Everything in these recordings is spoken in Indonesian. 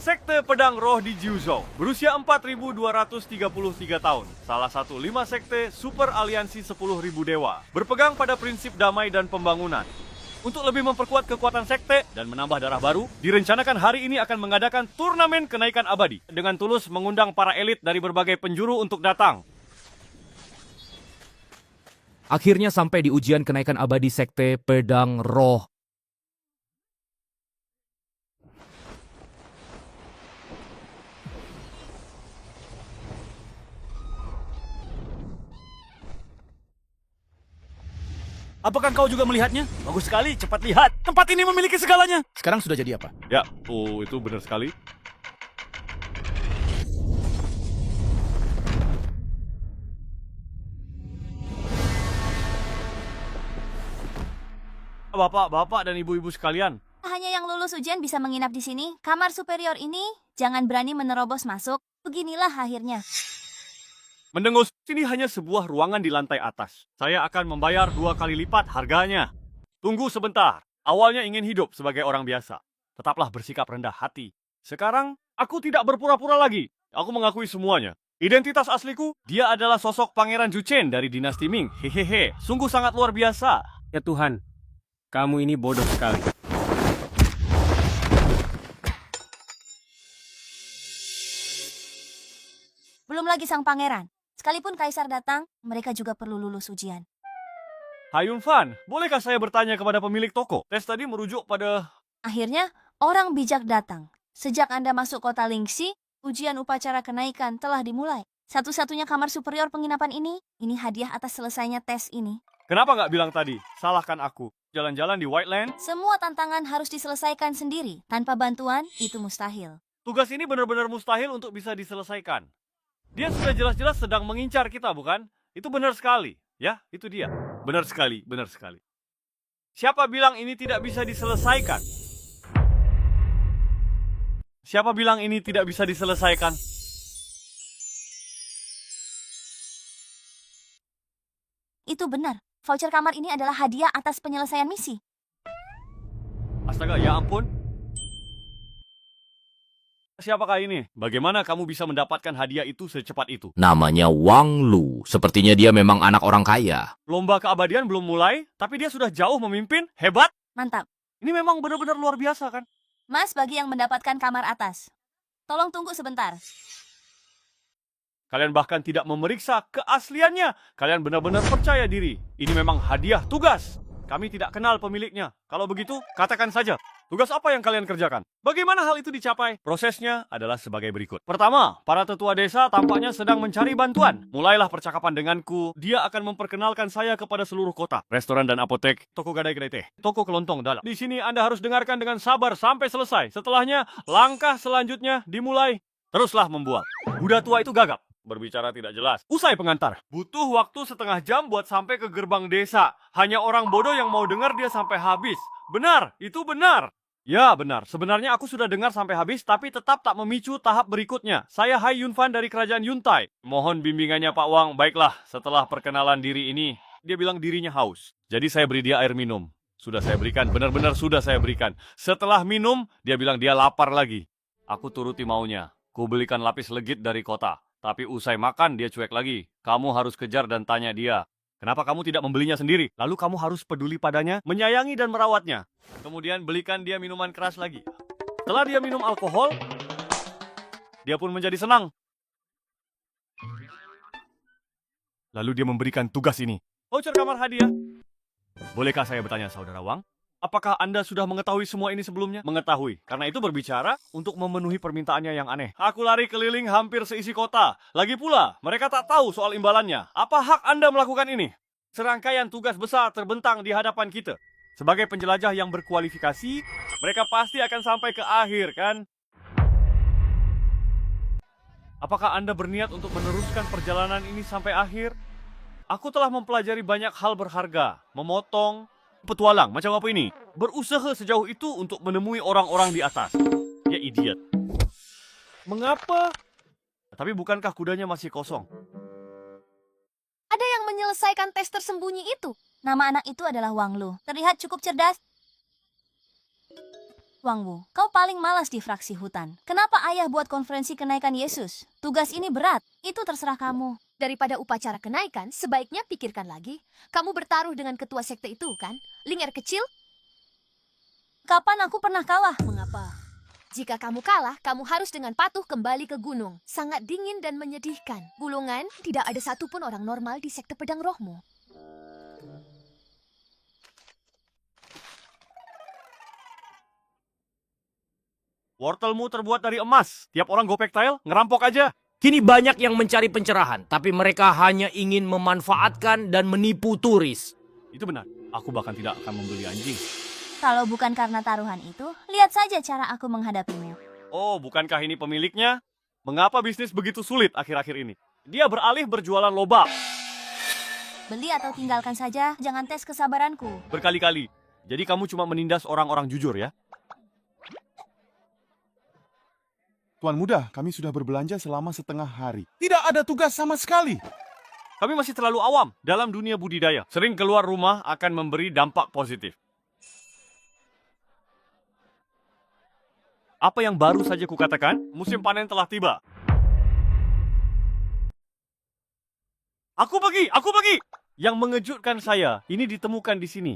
Sekte Pedang Roh di Jiuzhou, berusia 4.233 tahun. Salah satu 5 sekte super aliansi 10.000 dewa, berpegang pada prinsip damai dan pembangunan. Untuk lebih memperkuat kekuatan sekte dan menambah darah baru, direncanakan hari ini akan mengadakan turnamen kenaikan abadi, dengan tulus mengundang para elit dari berbagai penjuru untuk datang. Akhirnya sampai di ujian kenaikan abadi Sekte Pedang Roh. Apakah kau juga melihatnya? Bagus sekali, cepat lihat. Tempat ini memiliki segalanya. Sekarang sudah jadi apa? Ya, itu benar sekali. Bapak-bapak dan ibu-ibu sekalian, Hanya yang lulus ujian bisa menginap di sini. Kamar superior ini jangan berani menerobos masuk. Beginilah akhirnya. mendengus, sini hanya sebuah ruangan di lantai atas. Saya akan membayar 2 kali lipat harganya. Tunggu sebentar, awalnya ingin hidup sebagai orang biasa. Tetaplah bersikap rendah hati. Sekarang, aku tidak berpura-pura lagi. Aku mengakui semuanya. Identitas asliku, dia adalah sosok Pangeran Juchen dari dinasti Ming. Hehehe, sungguh sangat luar biasa. Ya Tuhan, kamu ini bodoh sekali. Belum lagi sang pangeran. Sekalipun kaisar datang, mereka juga perlu lulus ujian. Hai Yunfan, bolehkah saya bertanya kepada pemilik toko? Tes tadi merujuk pada... Akhirnya, orang bijak datang. Sejak Anda masuk kota Lingxi, ujian upacara kenaikan telah dimulai. Satu-satunya kamar superior penginapan ini hadiah atas selesainya tes ini. Kenapa nggak bilang tadi? Salahkan aku. Jalan-jalan di Whiteland? Semua tantangan harus diselesaikan sendiri. Tanpa bantuan, itu mustahil. Tugas ini benar-benar mustahil untuk bisa diselesaikan. Dia sudah jelas-jelas sedang mengincar kita, bukan? Itu benar sekali. Ya, itu dia. Benar sekali, benar sekali. Siapa bilang ini tidak bisa diselesaikan? Siapa bilang ini tidak bisa diselesaikan? Itu benar. Voucher kamar ini adalah hadiah atas penyelesaian misi. Astaga, ya ampun. Siapakah ini? Bagaimana kamu bisa mendapatkan hadiah itu secepat itu? Namanya Wang Lu. Sepertinya dia memang anak orang kaya. Lomba keabadian belum mulai, tapi dia sudah jauh memimpin. Hebat! Mantap. Ini memang benar-benar luar biasa, kan? Mas bagi yang mendapatkan kamar atas. Tolong tunggu sebentar. Kalian bahkan tidak memeriksa keasliannya. Kalian benar-benar percaya diri. Ini memang hadiah tugas. Kami tidak kenal pemiliknya. Kalau begitu, katakan saja. Tugas apa yang kalian kerjakan? Bagaimana hal itu dicapai? Prosesnya adalah sebagai berikut. Pertama, para tetua desa tampaknya sedang mencari bantuan. Mulailah percakapan denganku. Dia akan memperkenalkan saya kepada seluruh kota. Restoran dan apotek, toko gadai-gadai teh, toko kelontong dalam. Di sini Anda harus dengarkan dengan sabar sampai selesai. Setelahnya, langkah selanjutnya dimulai. Teruslah membual. Buddha tua itu gagap. Berbicara tidak jelas. Usai pengantar. Butuh waktu setengah jam buat sampai ke gerbang desa. Hanya orang bodoh yang mau dengar dia sampai habis. Benar, itu benar. Ya, benar. Sebenarnya aku sudah dengar sampai habis, tapi tetap tak memicu tahap berikutnya. Saya Hai Yunfan dari kerajaan Yuntai. Mohon bimbingannya Pak Wang. Baiklah, setelah perkenalan diri ini, dia bilang dirinya haus. Jadi saya beri dia air minum. Sudah saya berikan, benar-benar sudah saya berikan. Setelah minum, dia bilang dia lapar lagi. Aku turuti maunya. Ku belikan lapis legit dari kota. Tapi usai makan, dia cuek lagi. Kamu harus kejar dan tanya dia. Kenapa kamu tidak membelinya sendiri? Lalu kamu harus peduli padanya, menyayangi dan merawatnya. Kemudian belikan dia minuman keras lagi. Setelah dia minum alkohol, dia pun menjadi senang. Lalu dia memberikan tugas ini. Voucher kamar hadiah. Bolehkah saya bertanya, Saudara Wang? Apakah Anda sudah mengetahui semua ini sebelumnya? Mengetahui. Karena itu berbicara untuk memenuhi permintaannya yang aneh. Aku lari keliling hampir seisi kota. Lagi pula, mereka tak tahu soal imbalannya. Apa hak Anda melakukan ini? Serangkaian tugas besar terbentang di hadapan kita. Sebagai penjelajah yang berkualifikasi, mereka pasti akan sampai ke akhir, kan? Apakah Anda berniat untuk meneruskan perjalanan ini sampai akhir? Aku telah mempelajari banyak hal berharga. Memotong, petualang macam apa ini? Berusaha sejauh itu untuk menemui orang-orang di atas. Ya idiot. Mengapa? Tapi bukankah kudanya masih kosong? Ada yang menyelesaikan tes tersembunyi itu. Nama anak itu adalah Wang Lu. Terlihat cukup cerdas. Wang Wu, kau paling malas di fraksi hutan. Kenapa ayah buat konferensi kenaikan Yesus? Tugas ini berat, itu terserah kamu. Daripada upacara kenaikan, sebaiknya pikirkan lagi. Kamu bertaruh dengan ketua sekte itu, kan? Linger kecil? Kapan aku pernah kalah? Mengapa? Jika kamu kalah, kamu harus dengan patuh kembali ke gunung. Sangat dingin dan menyedihkan. Gulungan, tidak ada satupun orang normal di sekte pedang rohmu. Wortelmu terbuat dari emas. Tiap orang gopek tile, ngerampok aja. Kini banyak yang mencari pencerahan, tapi mereka hanya ingin memanfaatkan dan menipu turis. Itu benar. Aku bahkan tidak akan membeli anjing. Kalau bukan karena taruhan itu, lihat saja cara aku menghadapimu. Oh, bukankah ini pemiliknya? Mengapa bisnis begitu sulit akhir-akhir ini? Dia beralih berjualan lobak. Beli atau tinggalkan saja, jangan tes kesabaranku. Berkali-kali. Jadi kamu cuma menindas orang-orang jujur ya? Tuan Muda, kami sudah berbelanja selama setengah hari. Tidak ada tugas sama sekali. Kami masih terlalu awam dalam dunia budidaya. Sering keluar rumah akan memberi dampak positif. Apa yang baru saja kukatakan, musim panen telah tiba. Aku pergi! Yang mengejutkan saya, ini ditemukan di sini.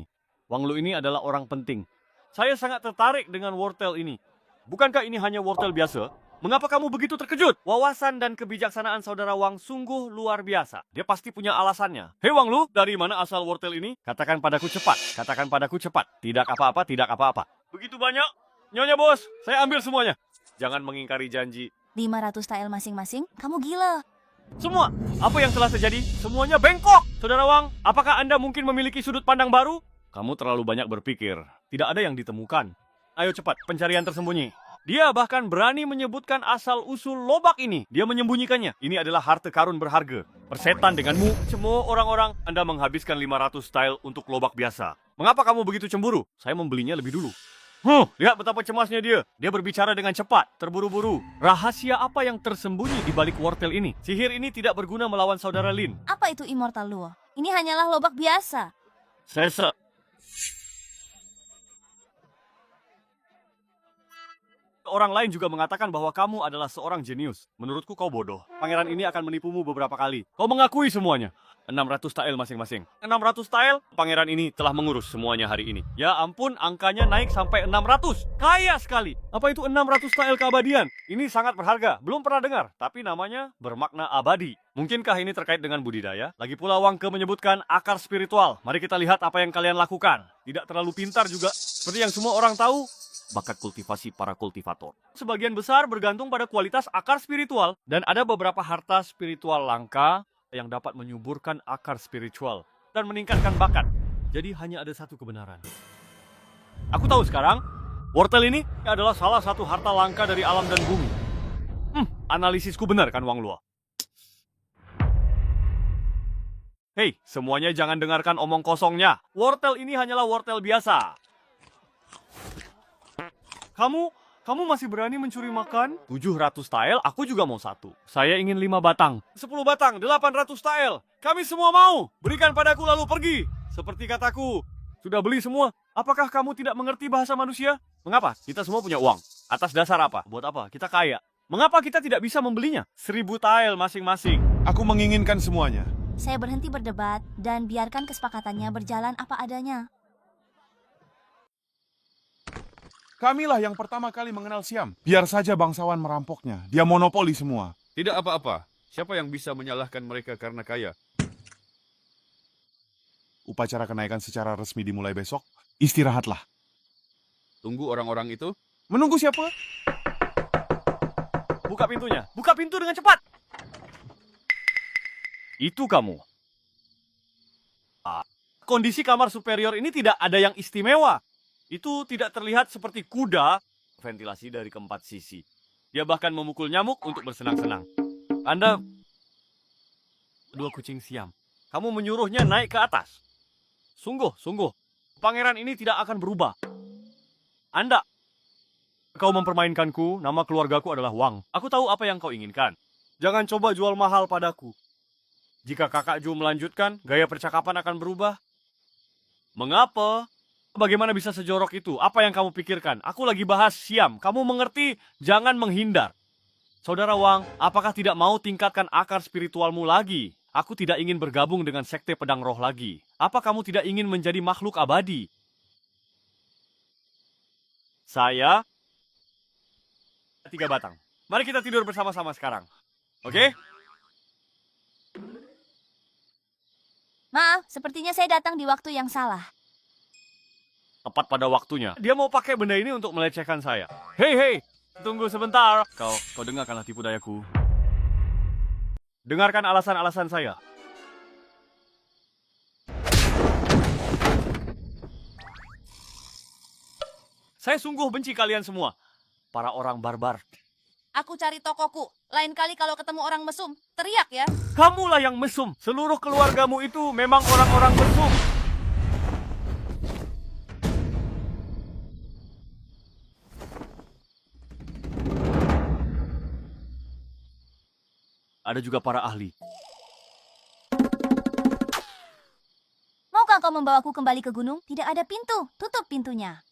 Wang Lu ini adalah orang penting. Saya sangat tertarik dengan wortel ini. Bukankah ini hanya wortel biasa? Mengapa kamu begitu terkejut? Wawasan dan kebijaksanaan saudara Wang sungguh luar biasa. Dia pasti punya alasannya. Hei Wang Lu, dari mana asal wortel ini? Katakan padaku cepat. Katakan padaku cepat. Tidak apa-apa, tidak apa-apa. Begitu banyak? Nyonya bos, saya ambil semuanya. Jangan mengingkari janji. 500 tael masing-masing, kamu gila. Semua, apa yang telah terjadi? Semuanya bengkok. Saudara Wang, apakah Anda mungkin memiliki sudut pandang baru? Kamu terlalu banyak berpikir. Tidak ada yang ditemukan. Ayo cepat, pencarian tersembunyi. Dia bahkan berani menyebutkan asal-usul lobak ini. Dia menyembunyikannya. Ini adalah harta karun berharga. Persetan denganmu. Semua orang-orang, Anda menghabiskan 500 tile untuk lobak biasa. Mengapa kamu begitu cemburu? Saya membelinya lebih dulu. Lihat betapa cemasnya dia. Dia berbicara dengan cepat, terburu-buru. Rahasia apa yang tersembunyi di balik wortel ini? Sihir ini tidak berguna melawan saudara Lin. Apa itu Immortal Luo? Ini hanyalah lobak biasa. Sese. Orang lain juga mengatakan bahwa kamu adalah seorang jenius. Menurutku kau bodoh. Pangeran ini akan menipumu beberapa kali. Kau mengakui semuanya. 600 tael masing-masing. 600 tael, pangeran ini telah mengurus semuanya hari ini. Ya ampun, angkanya naik sampai 600. Kaya sekali. Apa itu 600 tael keabadian? Ini sangat berharga. Belum pernah dengar, tapi namanya bermakna abadi. Mungkinkah ini terkait dengan budidaya? Lagi pula Wang Ke menyebutkan akar spiritual. Mari kita lihat apa yang kalian lakukan. Tidak terlalu pintar juga. Seperti yang semua orang tahu, bakat kultivasi para kultivator. Sebagian besar bergantung pada kualitas akar spiritual. Dan ada beberapa harta spiritual langka yang dapat menyuburkan akar spiritual dan meningkatkan bakat. Jadi hanya ada satu kebenaran. Aku tahu sekarang, wortel ini adalah salah satu harta langka dari alam dan bumi. Analisisku benar kan Wang Luo? Hei, semuanya jangan dengarkan omong kosongnya. Wortel ini hanyalah wortel biasa. Kamu masih berani mencuri makan? 700 tael, aku juga mau satu. Saya ingin 5 batang. 10 batang, 800 tael. Kami semua mau. Berikan padaku lalu pergi. Seperti kataku. Sudah beli semua. Apakah kamu tidak mengerti bahasa manusia? Mengapa? Kita semua punya uang. Atas dasar apa? Buat apa? Kita kaya. Mengapa kita tidak bisa membelinya? 1000 tael masing-masing. Aku menginginkan semuanya. Saya berhenti berdebat dan biarkan kesepakatannya berjalan apa adanya. Kamilah yang pertama kali mengenal Siam. Biar saja bangsawan merampoknya. Dia monopoli semua. Tidak apa-apa. Siapa yang bisa menyalahkan mereka karena kaya? Upacara kenaikan secara resmi dimulai besok. Istirahatlah. Tunggu orang-orang itu. Menunggu siapa? Buka pintunya. Buka pintu dengan cepat. Itu kamu. Kondisi kamar superior ini tidak ada yang istimewa. Itu tidak terlihat seperti kuda, ventilasi dari keempat sisi. Dia bahkan memukul nyamuk untuk bersenang-senang. Anda, dua kucing Siam. Kamu menyuruhnya naik ke atas. Sungguh, pangeran ini tidak akan berubah. Anda, kau mempermainkanku, nama keluargaku adalah Wang. Aku tahu apa yang kau inginkan. Jangan coba jual mahal padaku. Jika kakak Ju melanjutkan, gaya percakapan akan berubah. Mengapa? Bagaimana bisa sejorok itu? Apa yang kamu pikirkan? Aku lagi bahas Siam. Kamu mengerti? Jangan menghindar. Saudara Wang, apakah tidak mau tingkatkan akar spiritualmu lagi? Aku tidak ingin bergabung dengan sekte pedang roh lagi. Apa kamu tidak ingin menjadi makhluk abadi? Saya 3 batang. Mari kita tidur bersama-sama sekarang. Oke? Maaf, sepertinya saya datang di waktu yang salah. Tepat pada waktunya. Dia mau pakai benda ini untuk melecehkan saya. Hei, tunggu sebentar. Kau dengarkanlah tipu dayaku. Dengarkan alasan-alasan saya. Saya sungguh benci kalian semua. Para orang barbar. Aku cari tokoku. Lain kali kalau ketemu orang mesum, teriak ya. Kamulah yang mesum. Seluruh keluargamu itu memang orang-orang mesum. Ada juga para ahli. Maukah kau membawaku kembali ke gunung? Tidak ada pintu. Tutup pintunya.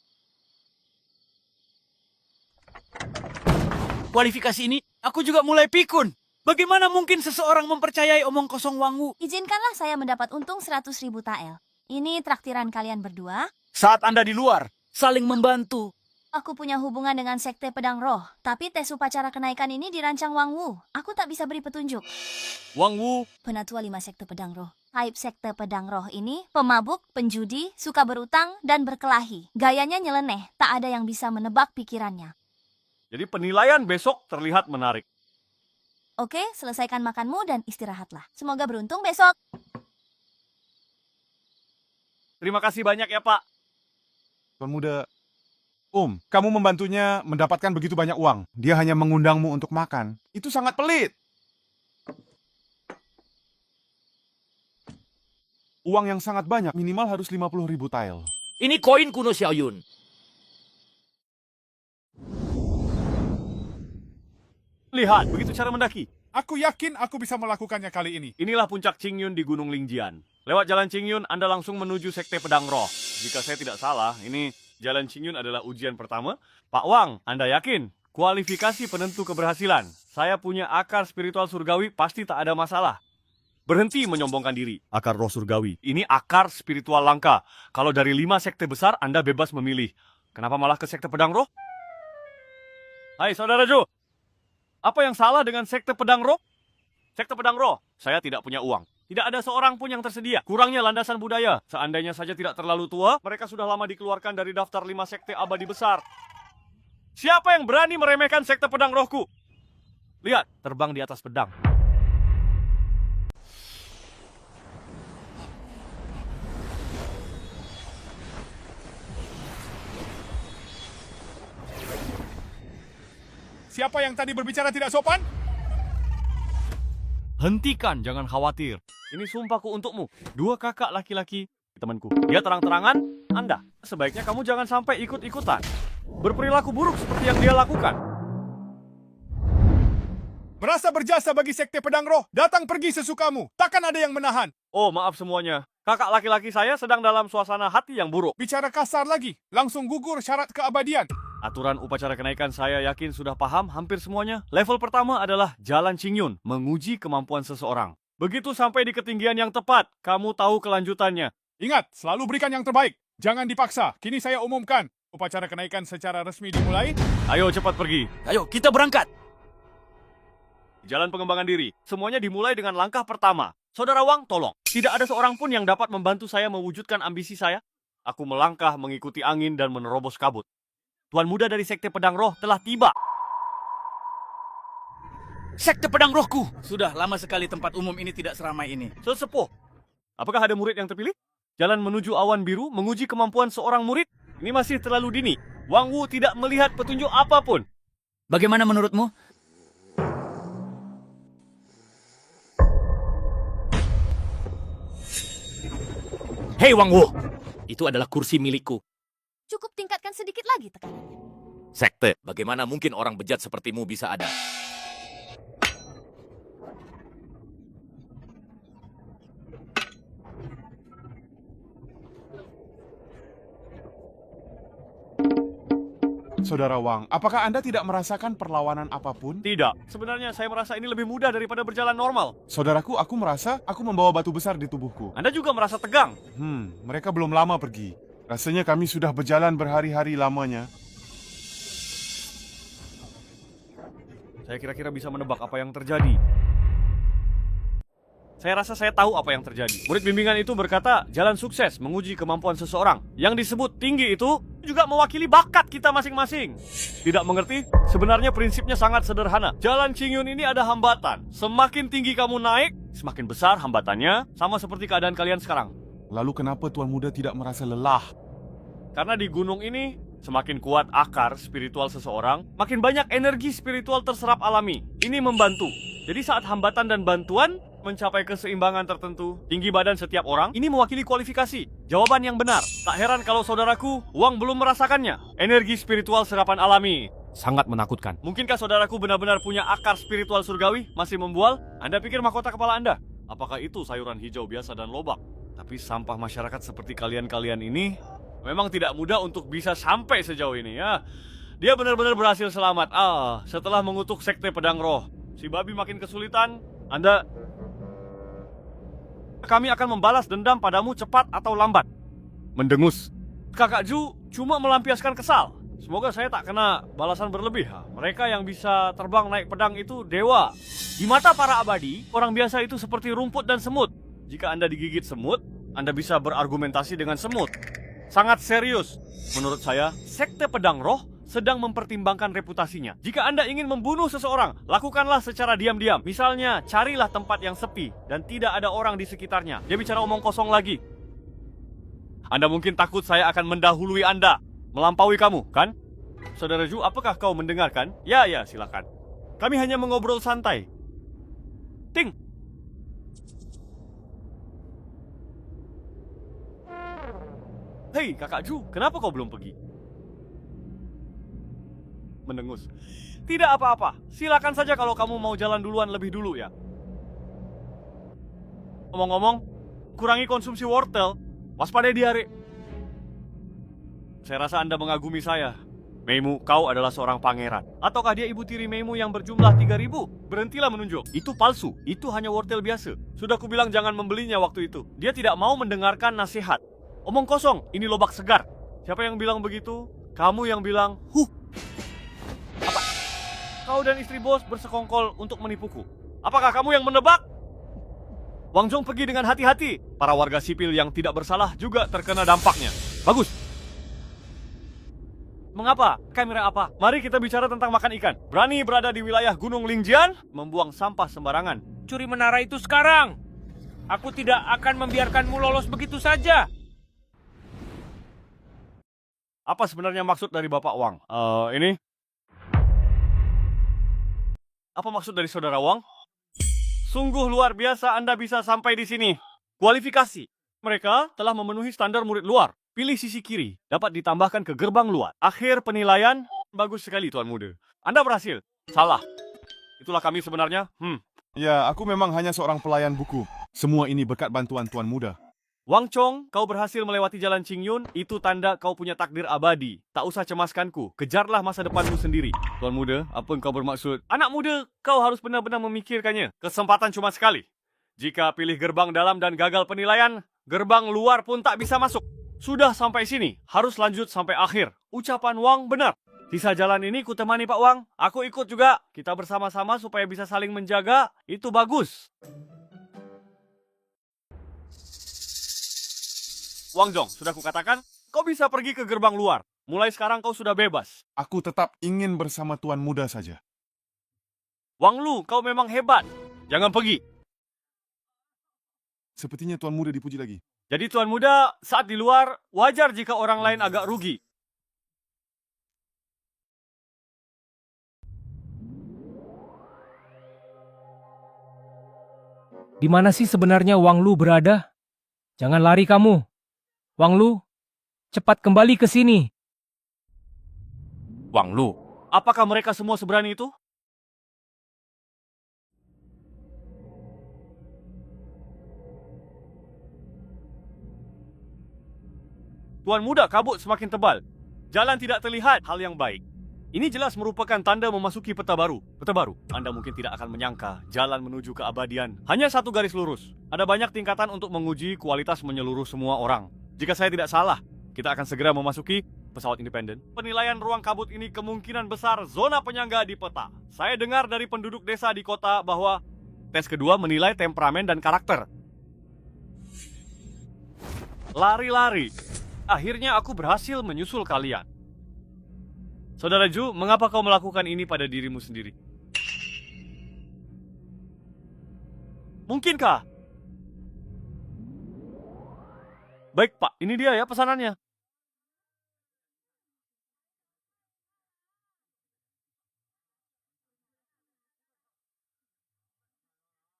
Kualifikasi ini, aku juga mulai pikun. Bagaimana mungkin seseorang mempercayai omong kosong Wang Wu? Izinkanlah saya mendapat untung 100.000 tael. Ini traktiran kalian berdua. Saat Anda di luar, saling membantu. Aku punya hubungan dengan Sekte Pedang Roh, tapi tes upacara kenaikan ini dirancang Wang Wu. Aku tak bisa beri petunjuk. Wang Wu, Penatua 5 Sekte Pedang Roh. Type Sekte Pedang Roh ini pemabuk, penjudi, suka berutang, dan berkelahi. Gayanya nyeleneh, tak ada yang bisa menebak pikirannya. jadi penilaian besok terlihat menarik. Oke, selesaikan makanmu dan istirahatlah. Semoga beruntung besok. Terima kasih banyak ya, Pak. Tuan muda, kamu membantunya mendapatkan begitu banyak uang. Dia hanya mengundangmu untuk makan. Itu sangat pelit. Uang yang sangat banyak, minimal harus 50.000 tael. Ini koin kuno Xiaoyun. Lihat, begitu cara mendaki. Aku yakin aku bisa melakukannya kali ini. Inilah puncak Qingyun di Gunung Lingjian. Lewat jalan Qingyun, Anda langsung menuju Sekte Pedang Roh. Jika saya tidak salah, ini jalan Qingyun adalah ujian pertama. Pak Wang, Anda yakin? Kualifikasi penentu keberhasilan. Saya punya akar spiritual surgawi, pasti tak ada masalah. Berhenti menyombongkan diri. Akar roh surgawi. Ini akar spiritual langka. Kalau dari 5 sekte besar, Anda bebas memilih. Kenapa malah ke Sekte Pedang Roh? Hai, Saudara Jo. Apa yang salah dengan Sekte Pedang Roh? Sekte Pedang Roh, saya tidak punya uang. Tidak ada seorang pun yang tersedia. Kurangnya landasan budaya. Seandainya saja tidak terlalu tua, mereka sudah lama dikeluarkan dari daftar 5 sekte abadi besar. Siapa yang berani meremehkan Sekte Pedang Rohku? Lihat, terbang di atas pedang. Siapa yang tadi berbicara tidak sopan? Hentikan, jangan khawatir. Ini sumpahku untukmu. 2 kakak laki-laki, temanku. Dia terang-terangan, Anda. Sebaiknya kamu jangan sampai ikut-ikutan. Berperilaku buruk seperti yang dia lakukan. Merasa berjasa bagi Sekte Pedang Roh, datang pergi sesukamu. Takkan ada yang menahan. Oh, maaf semuanya. Kakak laki-laki saya sedang dalam suasana hati yang buruk. Bicara kasar lagi, langsung gugur syarat keabadian. Aturan upacara kenaikan saya yakin sudah paham hampir semuanya. Level pertama adalah Jalan Qingyun, menguji kemampuan seseorang. Begitu sampai di ketinggian yang tepat, kamu tahu kelanjutannya. Ingat, selalu berikan yang terbaik. Jangan dipaksa. Kini saya umumkan. Upacara kenaikan secara resmi dimulai. Ayo cepat pergi. Ayo, kita berangkat. Jalan pengembangan diri. Semuanya dimulai dengan langkah pertama. Saudara Wang, tolong. Tidak ada seorang pun yang dapat membantu saya mewujudkan ambisi saya. Aku melangkah mengikuti angin dan menerobos kabut. Tuan muda dari Sekte Pedang Roh telah tiba. Sekte Pedang Rohku. Sudah lama sekali tempat umum ini tidak seramai ini. Sesepuh. Apakah ada murid yang terpilih? Jalan menuju awan biru menguji kemampuan seorang murid? Ini masih terlalu dini. Wang Wu tidak melihat petunjuk apapun. Bagaimana menurutmu? Hei Wang Wu, itu adalah kursi milikku. Cukup tingkatkan sedikit lagi tekanannya. Sekte, bagaimana mungkin orang bejat sepertimu bisa ada? Saudara Wang, apakah Anda tidak merasakan perlawanan apapun? Tidak. Sebenarnya saya merasa ini lebih mudah daripada berjalan normal. Saudaraku, aku merasa aku membawa batu besar di tubuhku. Anda juga merasa tegang. Mereka belum lama pergi. Rasanya kami sudah berjalan berhari-hari lamanya. Saya kira-kira bisa menebak apa yang terjadi. Saya rasa saya tahu apa yang terjadi. Murid bimbingan itu berkata, jalan sukses menguji kemampuan seseorang. Yang disebut tinggi itu juga mewakili bakat kita masing-masing. Tidak mengerti? Sebenarnya prinsipnya sangat sederhana. Jalan Qingyun ini ada hambatan. Semakin tinggi kamu naik, semakin besar hambatannya, sama seperti keadaan kalian sekarang. Lalu kenapa Tuan Muda tidak merasa lelah? Karena di gunung ini, semakin kuat akar spiritual seseorang, makin banyak energi spiritual terserap alami. Ini membantu. Jadi saat hambatan dan bantuan mencapai keseimbangan tertentu, tinggi badan setiap orang, ini mewakili kualifikasi. Jawaban yang benar. Tak heran kalau saudaraku, Wang belum merasakannya. Energi spiritual serapan alami. Sangat menakutkan. Mungkinkah saudaraku benar-benar punya akar spiritual surgawi, masih membual? Anda pikir mahkota kepala Anda? Apakah itu sayuran hijau biasa dan lobak? Tapi sampah masyarakat seperti kalian-kalian ini memang tidak mudah untuk bisa sampai sejauh ini ya. Dia benar-benar berhasil selamat. Setelah mengutuk sekte pedang roh, si babi makin kesulitan. Kami akan membalas dendam padamu cepat atau lambat. Mendengus. Kakak Ju cuma melampiaskan kesal. Semoga saya tak kena balasan berlebih. Mereka yang bisa terbang naik pedang itu dewa. Di mata para abadi, orang biasa itu seperti rumput dan semut. Jika Anda digigit semut, Anda bisa berargumentasi dengan semut. Sangat serius. Menurut saya, sekte pedang roh sedang mempertimbangkan reputasinya. Jika Anda ingin membunuh seseorang, lakukanlah secara diam-diam. Misalnya, carilah tempat yang sepi dan tidak ada orang di sekitarnya. Dia bicara omong kosong lagi. Anda mungkin takut saya akan mendahului Anda, melampaui kamu, kan? Saudara Ju, apakah kau mendengarkan? Ya, silakan. Kami hanya mengobrol santai. Ting! Hei, Kakak Ju, kenapa kau belum pergi? Mendengus. Tidak apa-apa, silakan saja kalau kamu mau jalan duluan lebih dulu ya. Ngomong-ngomong, kurangi konsumsi wortel, waspadai diare. Saya rasa Anda mengagumi saya. Meimu, kau adalah seorang pangeran. Ataukah dia ibu tiri Meimu yang berjumlah 3.000? Berhentilah menunjuk. Itu palsu. Itu hanya wortel biasa. Sudah kubilang jangan membelinya waktu itu. Dia tidak mau mendengarkan nasihat. Omong kosong, ini lobak segar. Siapa yang bilang begitu? Kamu yang bilang, Apa? Kau dan istri bos bersekongkol untuk menipuku. Apakah kamu yang menebak? Wang Zhong pergi dengan hati-hati. Para warga sipil yang tidak bersalah juga terkena dampaknya. Bagus. Mengapa? Kamera apa? Mari kita bicara tentang makan ikan. Berani berada di wilayah Gunung Lingjian, membuang sampah sembarangan. Curi menara itu sekarang. Aku tidak akan membiarkanmu lolos begitu saja. Apa sebenarnya maksud dari Bapak Wang? Ini? Apa maksud dari Saudara Wang? Sungguh luar biasa Anda bisa sampai di sini. Kualifikasi. Mereka telah memenuhi standar murid luar. Pilih sisi kiri, dapat ditambahkan ke gerbang luar. Akhir penilaian, bagus sekali Tuan Muda. Anda berhasil. Salah. Itulah kami sebenarnya. Ya, aku memang hanya seorang pelayan buku. Semua ini berkat bantuan Tuan Muda. Wang Chong, kau berhasil melewati jalan Qingyun, itu tanda kau punya takdir abadi. Tak usah cemaskanku, kejarlah masa depanmu sendiri. Tuan Muda, apa yang kau bermaksud? Anak muda, kau harus benar-benar memikirkannya. Kesempatan cuma sekali. Jika pilih gerbang dalam dan gagal penilaian, gerbang luar pun tak bisa masuk. Sudah sampai sini, harus lanjut sampai akhir. Ucapan Wang benar. Sisa jalan ini ku temani Pak Wang. Aku ikut juga. Kita bersama-sama supaya bisa saling menjaga. Itu bagus. Wang Zhong, sudah kukatakan, kau bisa pergi ke gerbang luar. Mulai sekarang kau sudah bebas. Aku tetap ingin bersama Tuan Muda saja. Wang Lu, kau memang hebat. Jangan pergi. Sepertinya Tuan Muda dipuji lagi. Jadi Tuan Muda, saat di luar, wajar jika orang lain agak rugi. Di mana sih sebenarnya Wang Lu berada? Jangan lari kamu. Wang Lu, cepat kembali ke sini. Wang Lu, apakah mereka semua seberani itu? Tuan Muda kabut semakin tebal. Jalan tidak terlihat, hal yang baik. Ini jelas merupakan tanda memasuki peta baru. Peta baru, Anda mungkin tidak akan menyangka jalan menuju keabadian hanya satu garis lurus. Ada banyak tingkatan untuk menguji kualitas menyeluruh semua orang. Jika saya tidak salah, kita akan segera memasuki pesawat independen. Penilaian ruang kabut ini kemungkinan besar zona penyangga di peta. Saya dengar dari penduduk desa di kota bahwa tes kedua menilai temperamen dan karakter. Lari-lari. Akhirnya aku berhasil menyusul kalian. Saudara Ju, mengapa kau melakukan ini pada dirimu sendiri? Mungkinkah? Baik, Pak. Ini dia ya pesanannya.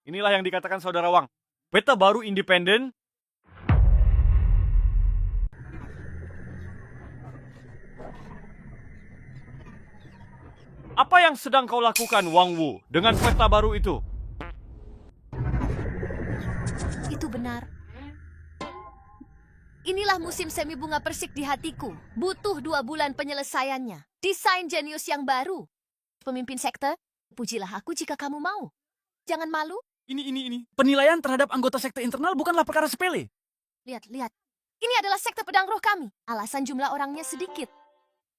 Inilah yang dikatakan Saudara Wang. Peta baru independen. Apa yang sedang kau lakukan, Wang Wu, dengan peta baru itu? Itu benar. Inilah musim semi bunga persik di hatiku. Butuh 2 bulan penyelesaiannya. Desain jenius yang baru. Pemimpin sekte, pujilah aku jika kamu mau. Jangan malu. Ini. Penilaian terhadap anggota sekte internal bukanlah perkara sepele. Lihat. Ini adalah sekte pedang roh kami. Alasan jumlah orangnya sedikit.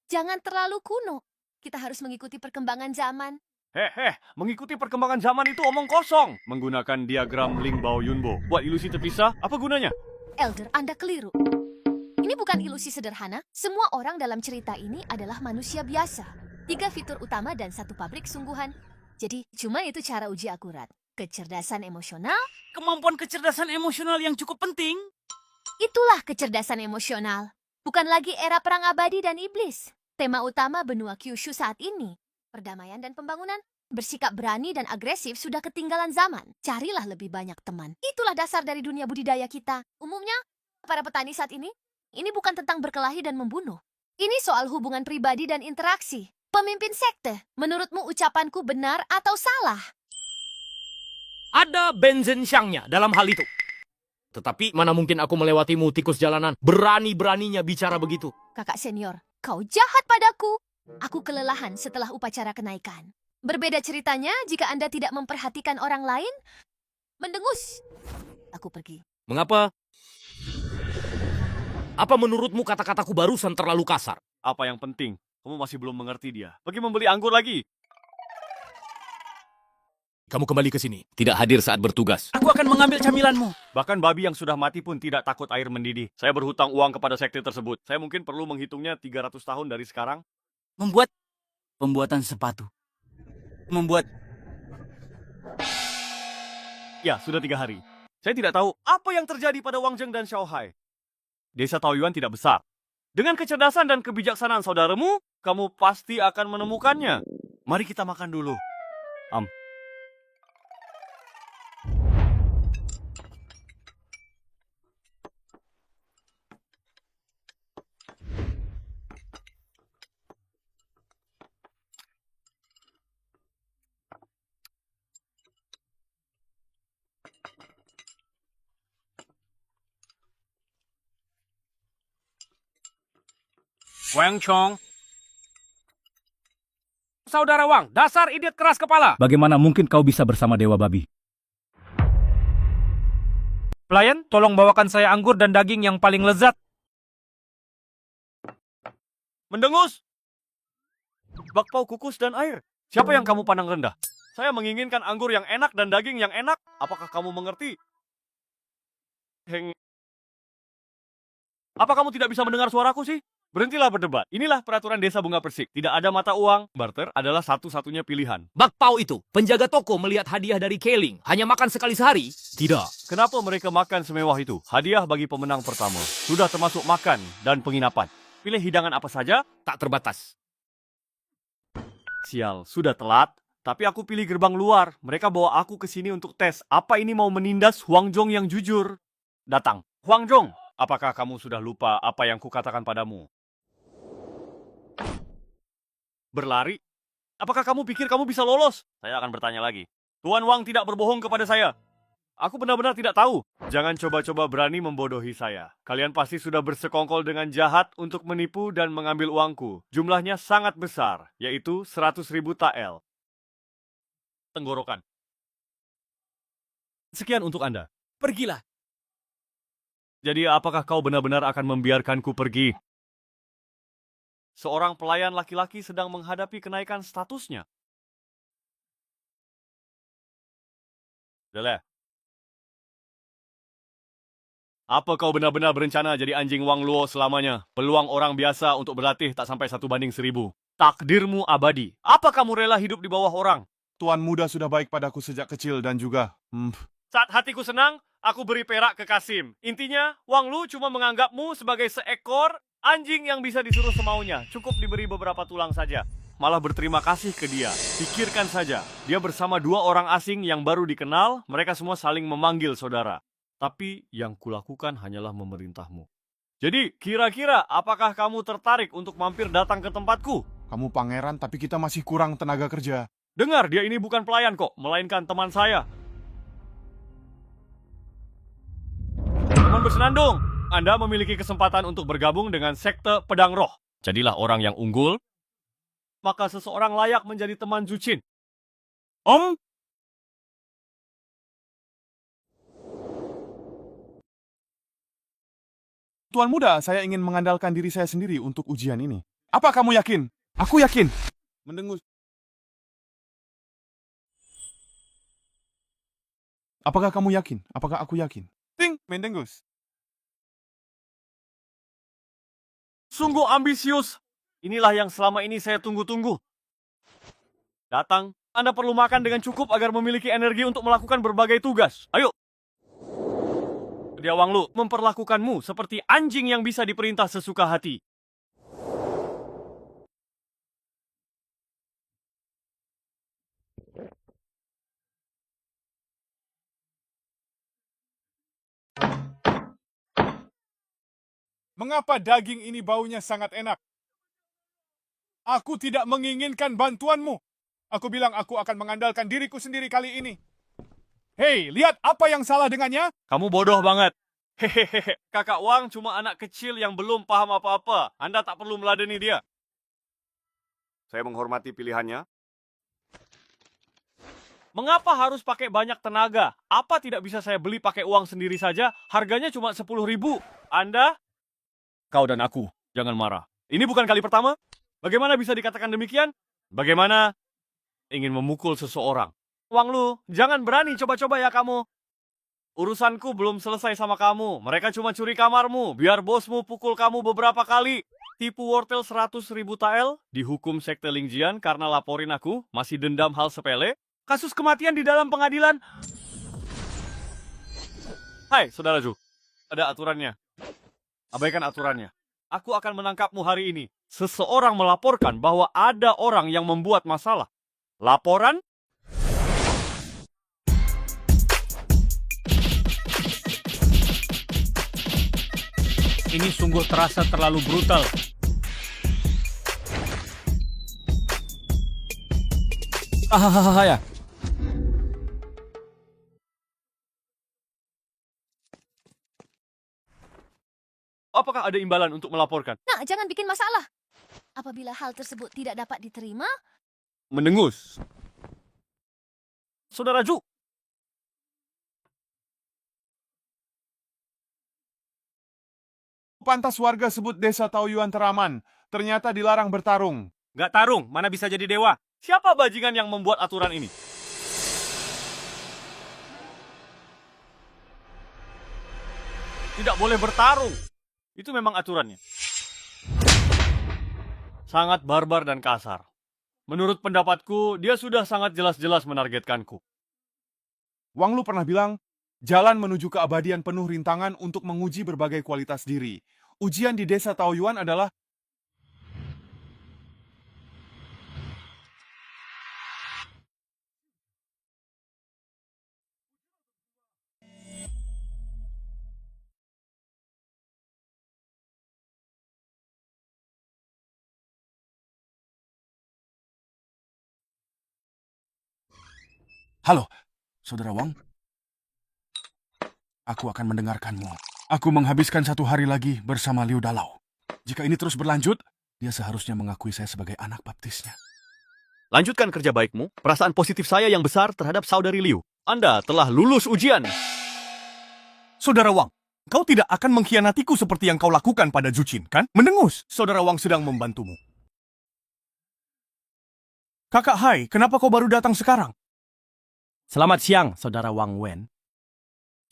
Jangan terlalu kuno. Kita harus mengikuti perkembangan zaman. Mengikuti perkembangan zaman itu omong kosong. Menggunakan diagram Ling Bao Yunbo. Buat ilusi terpisah, apa gunanya? Elder, Anda keliru. Ini bukan ilusi sederhana. Semua orang dalam cerita ini adalah manusia biasa. 3 fitur utama dan 1 pabrik sungguhan. Jadi, cuma itu cara uji akurat. Kecerdasan emosional, Kemampuan kecerdasan emosional yang cukup penting. itulah kecerdasan emosional. Bukan lagi era perang abadi dan iblis. Tema utama benua Kyushu saat ini, perdamaian dan pembangunan. Bersikap berani dan agresif sudah ketinggalan zaman. Carilah lebih banyak teman. Itulah dasar dari dunia budidaya kita. Umumnya, para petani saat ini bukan tentang berkelahi dan membunuh. Ini soal hubungan pribadi dan interaksi. Pemimpin sekte, menurutmu ucapanku benar atau salah? Ada Benzen Xiangnya dalam hal itu. Tetapi mana mungkin aku melewatimu tikus jalanan. Berani-beraninya bicara begitu. Kakak senior, kau jahat padaku. Aku kelelahan setelah upacara kenaikan. Berbeda ceritanya jika Anda tidak memperhatikan orang lain. Mendengus. Aku pergi. Mengapa? Apa menurutmu kata-kataku barusan terlalu kasar? Apa yang penting? Kamu masih belum mengerti dia. Pergi membeli anggur lagi. Kamu kembali ke sini. Tidak hadir saat bertugas. Aku akan mengambil camilanmu. Bahkan babi yang sudah mati pun tidak takut air mendidih. Saya berhutang uang kepada sekte tersebut. Saya mungkin perlu menghitungnya 300 tahun dari sekarang. Membuat pembuatan sepatu. Membuat Ya, sudah 3 hari. Saya tidak tahu apa yang terjadi pada Wang Zheng dan Xiao Hai. Desa Taoyuan tidak besar. Dengan kecerdasan dan kebijaksanaan saudaramu, kamu pasti akan menemukannya. Mari kita makan dulu. Wang Chong. Saudara Wang, dasar idiot keras kepala. Bagaimana mungkin kau bisa bersama Dewa Babi? Pelayan, tolong bawakan saya anggur dan daging yang paling lezat. Mendengus! Bakpao kukus dan air. Siapa yang kamu pandang rendah? Saya menginginkan anggur yang enak dan daging yang enak. Apakah kamu mengerti? Apa kamu tidak bisa mendengar suaraku sih? Berhentilah berdebat. Inilah peraturan desa bunga persik. Tidak ada mata uang. Barter adalah satu-satunya pilihan. Bakpao itu, penjaga toko melihat hadiah dari Keling. Hanya makan sekali sehari? Tidak. Kenapa mereka makan semewah itu? Hadiah bagi pemenang pertama. Sudah termasuk makan dan penginapan. Pilih hidangan apa saja? Tak terbatas. Sial, sudah telat. Tapi aku pilih gerbang luar. Mereka bawa aku ke sini untuk tes. Apa ini mau menindas Huang Zhong yang jujur? Datang. Huang Zhong, apakah kamu sudah lupa apa yang kukatakan padamu? Berlari? Apakah kamu pikir kamu bisa lolos? Saya akan bertanya lagi. Tuan Wang tidak berbohong kepada saya. Aku benar-benar tidak tahu. Jangan coba-coba berani membodohi saya. Kalian pasti sudah bersekongkol dengan jahat untuk menipu dan mengambil uangku. Jumlahnya sangat besar, yaitu 100.000 tael. Tenggorokan. Sekian untuk Anda. Pergilah. Jadi apakah kau benar-benar akan membiarkanku pergi? Seorang pelayan laki-laki sedang menghadapi kenaikan statusnya. Udah. Apa kau benar-benar berencana jadi anjing Wang Luo selamanya? Peluang orang biasa untuk berlatih tak sampai 1:1000. Takdirmu abadi. Apa kamu rela hidup di bawah orang? Tuan muda sudah baik padaku sejak kecil dan juga... Saat hatiku senang, aku beri perak ke Kasim. Intinya, Wang Lu cuma menganggapmu sebagai seekor anjing yang bisa disuruh semaunya. Cukup diberi beberapa tulang saja. Malah berterima kasih ke dia. Pikirkan saja, dia bersama 2 orang asing yang baru dikenal, mereka semua saling memanggil saudara. Tapi yang kulakukan hanyalah memerintahmu. Jadi, kira-kira apakah kamu tertarik untuk mampir datang ke tempatku? Kamu pangeran, tapi kita masih kurang tenaga kerja. Dengar, dia ini bukan pelayan kok, melainkan teman saya. Teman bersenandung, Anda memiliki kesempatan untuk bergabung dengan sekte pedang roh. Jadilah orang yang unggul, maka seseorang layak menjadi teman Zuchin. Om? Tuan muda, saya ingin mengandalkan diri saya sendiri untuk ujian ini. Apa kamu yakin? Aku yakin. Mendengus. Apakah kamu yakin? Apakah aku yakin? Ting, mendengus. Sungguh ambisius. Inilah yang selama ini saya tunggu-tunggu. Datang, Anda perlu makan dengan cukup agar memiliki energi untuk melakukan berbagai tugas. Ayo. Dia Wang Lu memperlakukanmu seperti anjing yang bisa diperintah sesuka hati. Mengapa daging ini baunya sangat enak? Aku tidak menginginkan bantuanmu. Aku bilang aku akan mengandalkan diriku sendiri kali ini. Hei, lihat apa yang salah dengannya? Kamu bodoh banget. Hehehe, kakak Wang cuma anak kecil yang belum paham apa-apa. Anda tak perlu meladeni dia. Saya menghormati pilihannya. Mengapa harus pakai banyak tenaga? Apa tidak bisa saya beli pakai uang sendiri saja? Harganya cuma 10.000. Anda? Kau dan aku, jangan marah. Ini bukan kali pertama. Bagaimana bisa dikatakan demikian? Bagaimana ingin memukul seseorang? Wang Lu, jangan berani coba-coba ya kamu. Urusanku belum selesai sama kamu. Mereka cuma curi kamarmu. Biar bosmu pukul kamu beberapa kali. Tipu wortel 100.000 tael. Dihukum sekte Lingjian karena laporin aku. Masih dendam hal sepele. Kasus kematian di dalam pengadilan. Hai, Saudara Ju. Ada aturannya. Abaikan aturannya. Aku akan menangkapmu hari ini. Seseorang melaporkan bahwa ada orang yang membuat masalah. Laporan? Ini sungguh terasa terlalu brutal. Ya. Apakah ada imbalan untuk melaporkan? Nah, jangan bikin masalah. Apabila hal tersebut tidak dapat diterima, Mendengus. Saudara Ju. Pantas warga sebut desa Taoyuan teraman. Ternyata dilarang bertarung. Gak tarung, mana bisa jadi dewa? Siapa bajingan yang membuat aturan ini? Tidak boleh bertarung. Itu memang aturannya. Sangat barbar dan kasar. Menurut pendapatku, dia sudah sangat jelas-jelas menargetkanku. Wang Lu pernah bilang, jalan menuju keabadian penuh rintangan untuk menguji berbagai kualitas diri. Ujian di desa Taoyuan adalah Halo, Saudara Wang. aku akan mendengarkanmu. Aku menghabiskan 1 hari lagi bersama Liu Dalau. Jika ini terus berlanjut, dia seharusnya mengakui saya sebagai anak baptisnya. Lanjutkan kerja baikmu. Perasaan positif saya yang besar terhadap saudari Liu. Anda telah lulus ujian. Saudara Wang, kau tidak akan mengkhianatiku seperti yang kau lakukan pada Zuchin, kan? Mendengus, Saudara Wang sedang membantumu. Kakak Hai, kenapa kau baru datang sekarang? Selamat siang, Saudara Wang Wen.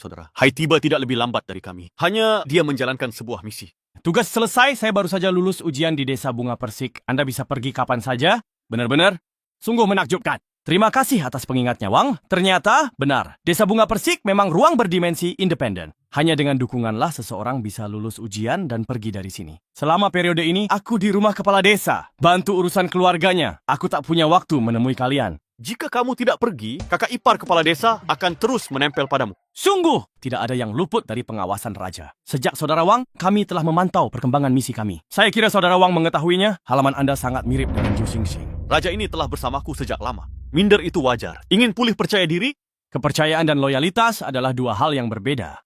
Saudara, Hai tiba tidak lebih lambat dari kami. Hanya dia menjalankan sebuah misi. Tugas selesai, saya baru saja lulus ujian di Desa Bunga Persik. Anda bisa pergi kapan saja. Benar-benar, sungguh menakjubkan. Terima kasih atas pengingatnya, Wang. Ternyata, benar. Desa Bunga Persik memang ruang berdimensi independen. Hanya dengan dukunganlah seseorang bisa lulus ujian dan pergi dari sini. Selama periode ini, aku di rumah kepala desa. Bantu urusan keluarganya. Aku tak punya waktu menemui kalian. Jika kamu tidak pergi, kakak ipar kepala desa akan terus menempel padamu. Sungguh, tidak ada yang luput dari pengawasan raja. Sejak Saudara Wang, kami telah memantau perkembangan misi kami. Saya kira Saudara Wang mengetahuinya, halaman Anda sangat mirip dengan Zhu Xingxing. Raja ini telah bersamaku sejak lama. Minder itu wajar. Ingin pulih percaya diri? Kepercayaan dan loyalitas adalah 2 hal yang berbeda.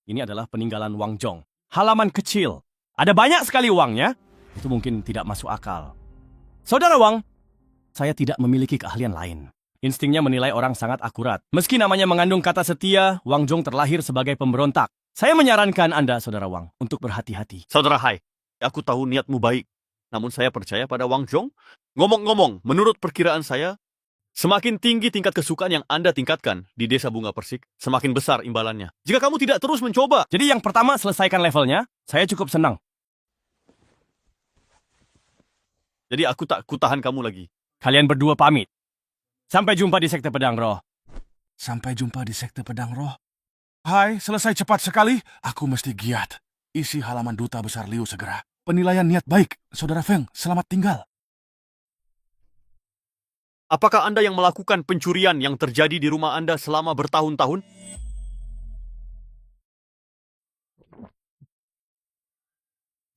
Ini adalah peninggalan Wang Zhong. Halaman kecil. Ada banyak sekali uangnya. Itu mungkin tidak masuk akal. Saudara Wang, saya tidak memiliki keahlian lain. Instingnya menilai orang sangat akurat. Meski namanya mengandung kata setia, Wang Zhong terlahir sebagai pemberontak. Saya menyarankan Anda, Saudara Wang, untuk berhati-hati. Saudara Hai, aku tahu niatmu baik. Namun saya percaya pada Wang Zhong. Ngomong-ngomong, menurut perkiraan saya, semakin tinggi tingkat kesukaan yang Anda tingkatkan di Desa Bunga Persik, semakin besar imbalannya. Jika kamu tidak terus mencoba. Jadi yang pertama, selesaikan levelnya. Saya cukup senang. Jadi aku tak kutahan kamu lagi. Kalian berdua pamit. Sampai jumpa di Sekte Pedang Roh. Sampai jumpa di Sekte Pedang Roh. Hai, selesai cepat sekali. Aku mesti giat. Isi halaman Duta Besar Liu segera. Penilaian niat baik. Saudara Feng, selamat tinggal. Apakah Anda yang melakukan pencurian yang terjadi di rumah Anda selama bertahun-tahun?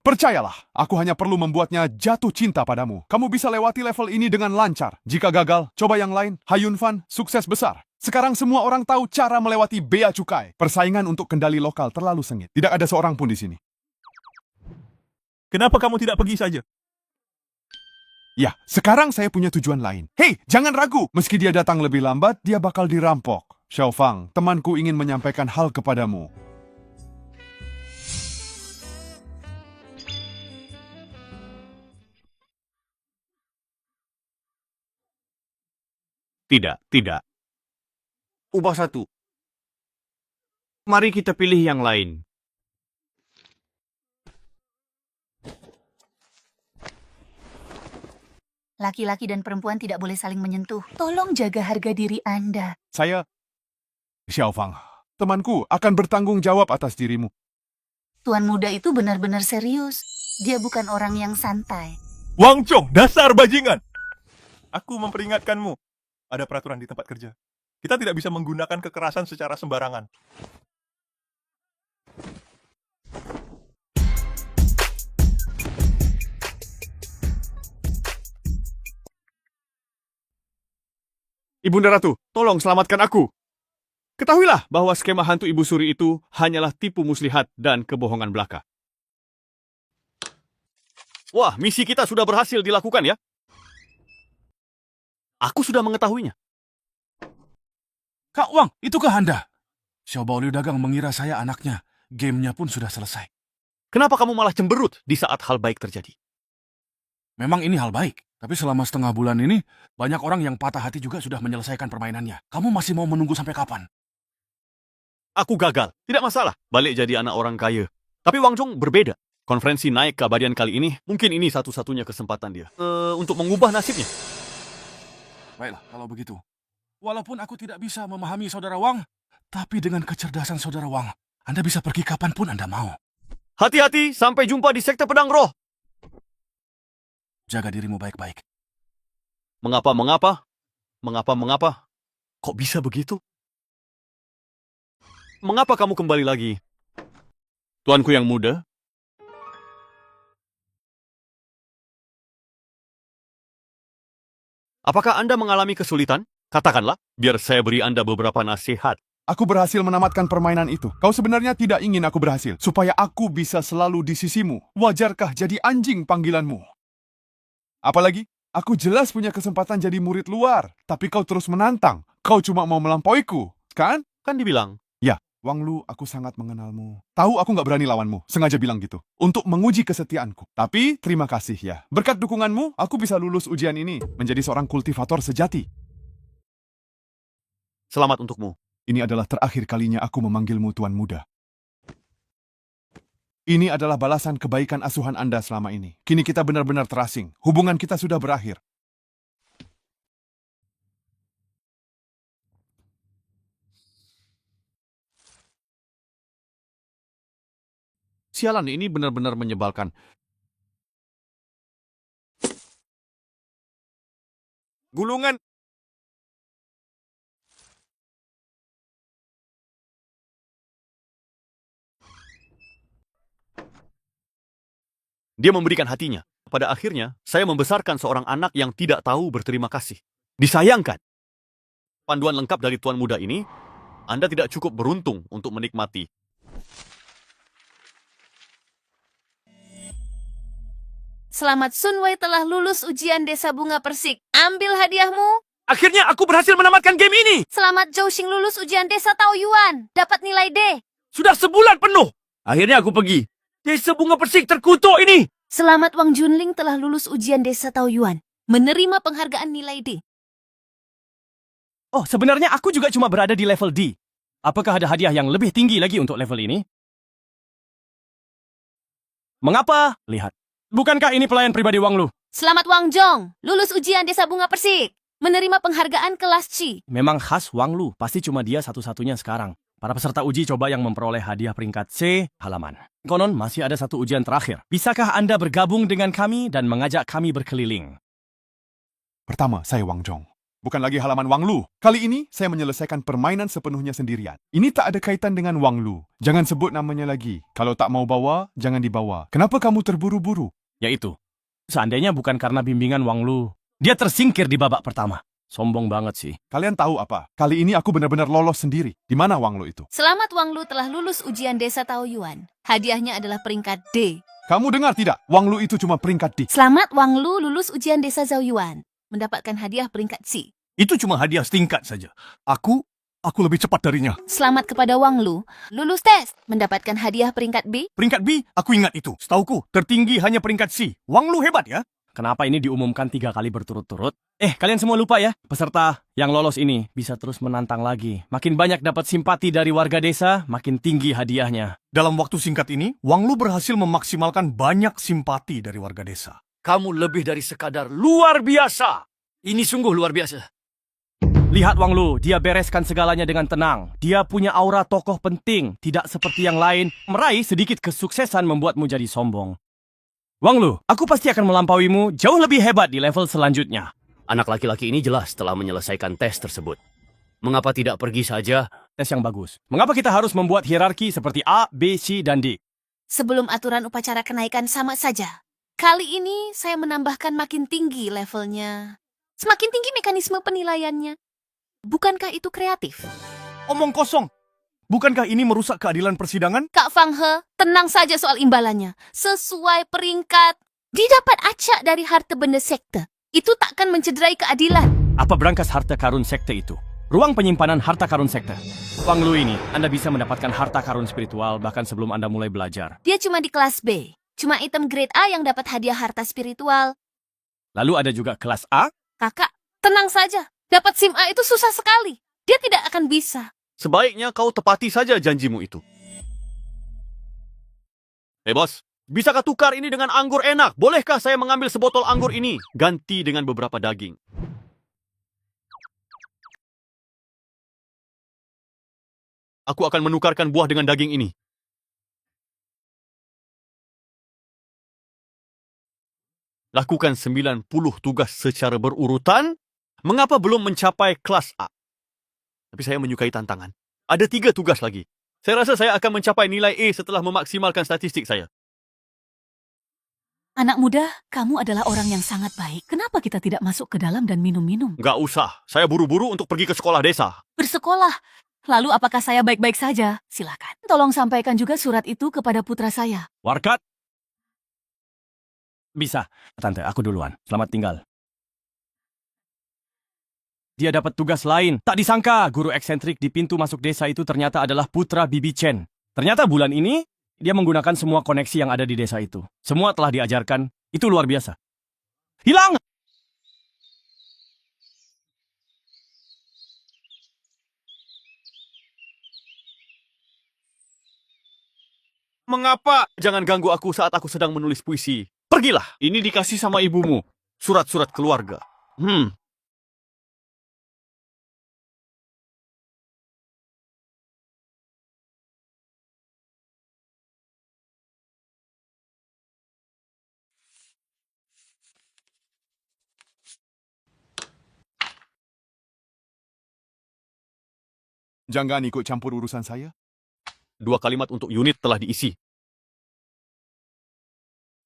Percayalah, aku hanya perlu membuatnya jatuh cinta padamu. Kamu bisa lewati level ini dengan lancar. Jika gagal, coba yang lain. Hayun Fan, sukses besar. Sekarang semua orang tahu cara melewati bea cukai. Persaingan untuk kendali lokal terlalu sengit. Tidak ada seorang pun di sini. Kenapa kamu tidak pergi saja? Ya, sekarang saya punya tujuan lain. Hei, jangan ragu. Meski dia datang lebih lambat, dia bakal dirampok. Xiao Fang, temanku ingin menyampaikan hal kepadamu. Tidak. Ubah satu. Mari kita pilih yang lain. Laki-laki dan perempuan tidak boleh saling menyentuh. Tolong jaga harga diri Anda. Saya, Xiao Fang, temanku akan bertanggung jawab atas dirimu. Tuan muda itu benar-benar serius. Dia bukan orang yang santai. Wang Chong, dasar bajingan! Aku memperingatkanmu. Ada peraturan di tempat kerja. Kita tidak bisa menggunakan kekerasan secara sembarangan. Ibunda Ratu, tolong selamatkan aku. Ketahuilah bahwa skema hantu Ibu Suri itu hanyalah tipu muslihat dan kebohongan belaka. Wah, misi kita sudah berhasil dilakukan ya. Aku sudah mengetahuinya. Kak Wang, itukah Anda? Xiao Bao Liu Dagang mengira saya anaknya. Gamenya pun sudah selesai. Kenapa kamu malah cemberut di saat hal baik terjadi? Memang ini hal baik. Tapi selama setengah bulan ini, banyak orang yang patah hati juga sudah menyelesaikan permainannya. Kamu masih mau menunggu sampai kapan? Aku gagal. Tidak masalah. Balik jadi anak orang kaya. Tapi Wang Zhong berbeda. Konferensi naik keabadian kali ini, mungkin ini satu-satunya kesempatan dia. Untuk mengubah nasibnya. Baiklah, kalau begitu. Walaupun aku tidak bisa memahami Saudara Wang, tapi dengan kecerdasan Saudara Wang, Anda bisa pergi kapanpun Anda mau. Hati-hati, sampai jumpa di Sekte Pedang Roh. Jaga dirimu baik-baik. Mengapa? Kok bisa begitu? Mengapa kamu kembali lagi? Tuanku yang muda? Apakah Anda mengalami kesulitan? Katakanlah, biar saya beri Anda beberapa nasihat. Aku berhasil menamatkan permainan itu. Kau sebenarnya tidak ingin aku berhasil, supaya aku bisa selalu di sisimu. Wajarkah jadi anjing panggilanmu? Apalagi, aku jelas punya kesempatan jadi murid luar, tapi kau terus menantang. Kau cuma mau melampauiku, kan? Kan dibilang. Ya, Wang Lu, aku sangat mengenalmu. Tahu aku nggak berani lawanmu, sengaja bilang gitu. Untuk menguji kesetiaanku. Tapi, terima kasih ya. Berkat dukunganmu, aku bisa lulus ujian ini, menjadi seorang kultivator sejati. Selamat untukmu. Ini adalah terakhir kalinya aku memanggilmu Tuan Muda. Ini adalah balasan kebaikan asuhan Anda selama ini. Kini kita benar-benar terasing. Hubungan kita sudah berakhir. Sialan, ini benar-benar menyebalkan. Gulungan. Dia memberikan hatinya. Pada akhirnya, saya membesarkan seorang anak yang tidak tahu berterima kasih. Disayangkan. Panduan lengkap dari Tuan Muda ini, Anda tidak cukup beruntung untuk menikmati. Selamat Sun Wei telah lulus ujian Desa Bunga Persik. Ambil hadiahmu. Akhirnya aku berhasil menamatkan game ini. Selamat Zhou Xing lulus ujian Desa Taoyuan. Dapat nilai D. Sudah sebulan penuh. Akhirnya aku pergi. Desa Bunga Persik terkutuk ini. Selamat Wang Junling telah lulus ujian Desa Taoyuan. Menerima penghargaan nilai D. Oh, sebenarnya aku juga cuma berada di level D. Apakah ada hadiah yang lebih tinggi lagi untuk level ini? Mengapa? Lihat. Bukankah ini pelayan pribadi Wang Lu? Selamat Wang Zhong. Lulus ujian Desa Bunga Persik. Menerima penghargaan kelas C. Memang khas Wang Lu. Pasti cuma dia satu-satunya sekarang. Para peserta uji coba yang memperoleh hadiah peringkat C, halaman. Konon masih ada satu ujian terakhir. Bisakah Anda bergabung dengan kami dan mengajak kami berkeliling? Pertama, saya Wang Zhong. Bukan lagi halaman Wang Lu. Kali ini, saya menyelesaikan permainan sepenuhnya sendirian. Ini tak ada kaitan dengan Wang Lu. Jangan sebut namanya lagi. Kalau tak mau bawa, jangan dibawa. Kenapa kamu terburu-buru? Yaitu, seandainya bukan karena bimbingan Wang Lu, dia tersingkir di babak pertama. Sombong banget sih. Kalian tahu apa? Kali ini aku benar-benar lolos sendiri. Di mana Wang Lu itu? Selamat Wang Lu telah lulus ujian Desa Taoyuan. Hadiahnya adalah peringkat D. Kamu dengar tidak? Wang Lu itu cuma peringkat D. Selamat Wang Lu lulus ujian Desa Zhaoyuan. Mendapatkan hadiah peringkat C. Itu cuma hadiah setingkat saja. Aku lebih cepat darinya. Selamat kepada Wang Lu. Lulus tes. Mendapatkan hadiah peringkat B. Peringkat B, aku ingat itu. Setauku, tertinggi hanya peringkat C. Wang Lu hebat ya? Kenapa ini diumumkan 3 kali berturut-turut? Kalian semua lupa ya? Peserta yang lolos ini bisa terus menantang lagi. Makin banyak dapat simpati dari warga desa, makin tinggi hadiahnya. Dalam waktu singkat ini, Wang Lu berhasil memaksimalkan banyak simpati dari warga desa. Kamu lebih dari sekadar luar biasa. Ini sungguh luar biasa. Lihat Wang Lu, dia bereskan segalanya dengan tenang. Dia punya aura tokoh penting, tidak seperti yang lain. Meraih sedikit kesuksesan membuatmu jadi sombong. Wang Lu, aku pasti akan melampauimu jauh lebih hebat di level selanjutnya. Anak laki-laki ini jelas telah menyelesaikan tes tersebut. Mengapa tidak pergi saja? Tes yang bagus. Mengapa kita harus membuat hierarki seperti A, B, C, dan D? Sebelum aturan upacara kenaikan sama saja. Kali ini saya menambahkan makin tinggi levelnya. Semakin tinggi mekanisme penilaiannya. Bukankah itu kreatif? Omong kosong. Bukankah ini merusak keadilan persidangan? Kak Fang He, tenang saja soal imbalannya. Sesuai peringkat, didapat acak dari harta benda sekte. Itu takkan mencederai keadilan. Apa berangkas harta karun sekte itu? Ruang penyimpanan harta karun sekte. Wang Lu ini, Anda bisa mendapatkan harta karun spiritual bahkan sebelum Anda mulai belajar. Dia cuma di kelas B. Cuma item grade A yang dapat hadiah harta spiritual. Lalu ada juga kelas A. Kakak, tenang saja. Dapat SIM A itu susah sekali. Dia tidak akan bisa. Sebaiknya kau tepati saja janjimu itu. Bos, bisakah tukar ini dengan anggur enak? Bolehkah saya mengambil sebotol anggur ini? Ganti dengan beberapa daging. Aku akan menukarkan buah dengan daging ini. Lakukan 90 tugas secara berurutan. Mengapa belum mencapai kelas A? Tapi saya menyukai tantangan. Ada 3 tugas lagi. Saya rasa saya akan mencapai nilai A setelah memaksimalkan statistik saya. Anak muda, kamu adalah orang yang sangat baik. Kenapa kita tidak masuk ke dalam dan minum-minum? Nggak usah. Saya buru-buru untuk pergi ke sekolah desa. Bersekolah. Lalu apakah saya baik-baik saja? Silakan. Tolong sampaikan juga surat itu kepada putra saya. Warkat? Bisa. Tante, aku duluan. Selamat tinggal. Dia dapat tugas lain. Tak disangka, guru eksentrik di pintu masuk desa itu ternyata adalah putra Bibi Chen. Ternyata bulan ini, dia menggunakan semua koneksi yang ada di desa itu. Semua telah diajarkan. Itu luar biasa. Hilang! Mengapa? Jangan ganggu aku saat aku sedang menulis puisi. Pergilah. Ini dikasih sama ibumu. Surat-surat keluarga. Jangan ikut campur urusan saya. 2 kalimat untuk unit telah diisi.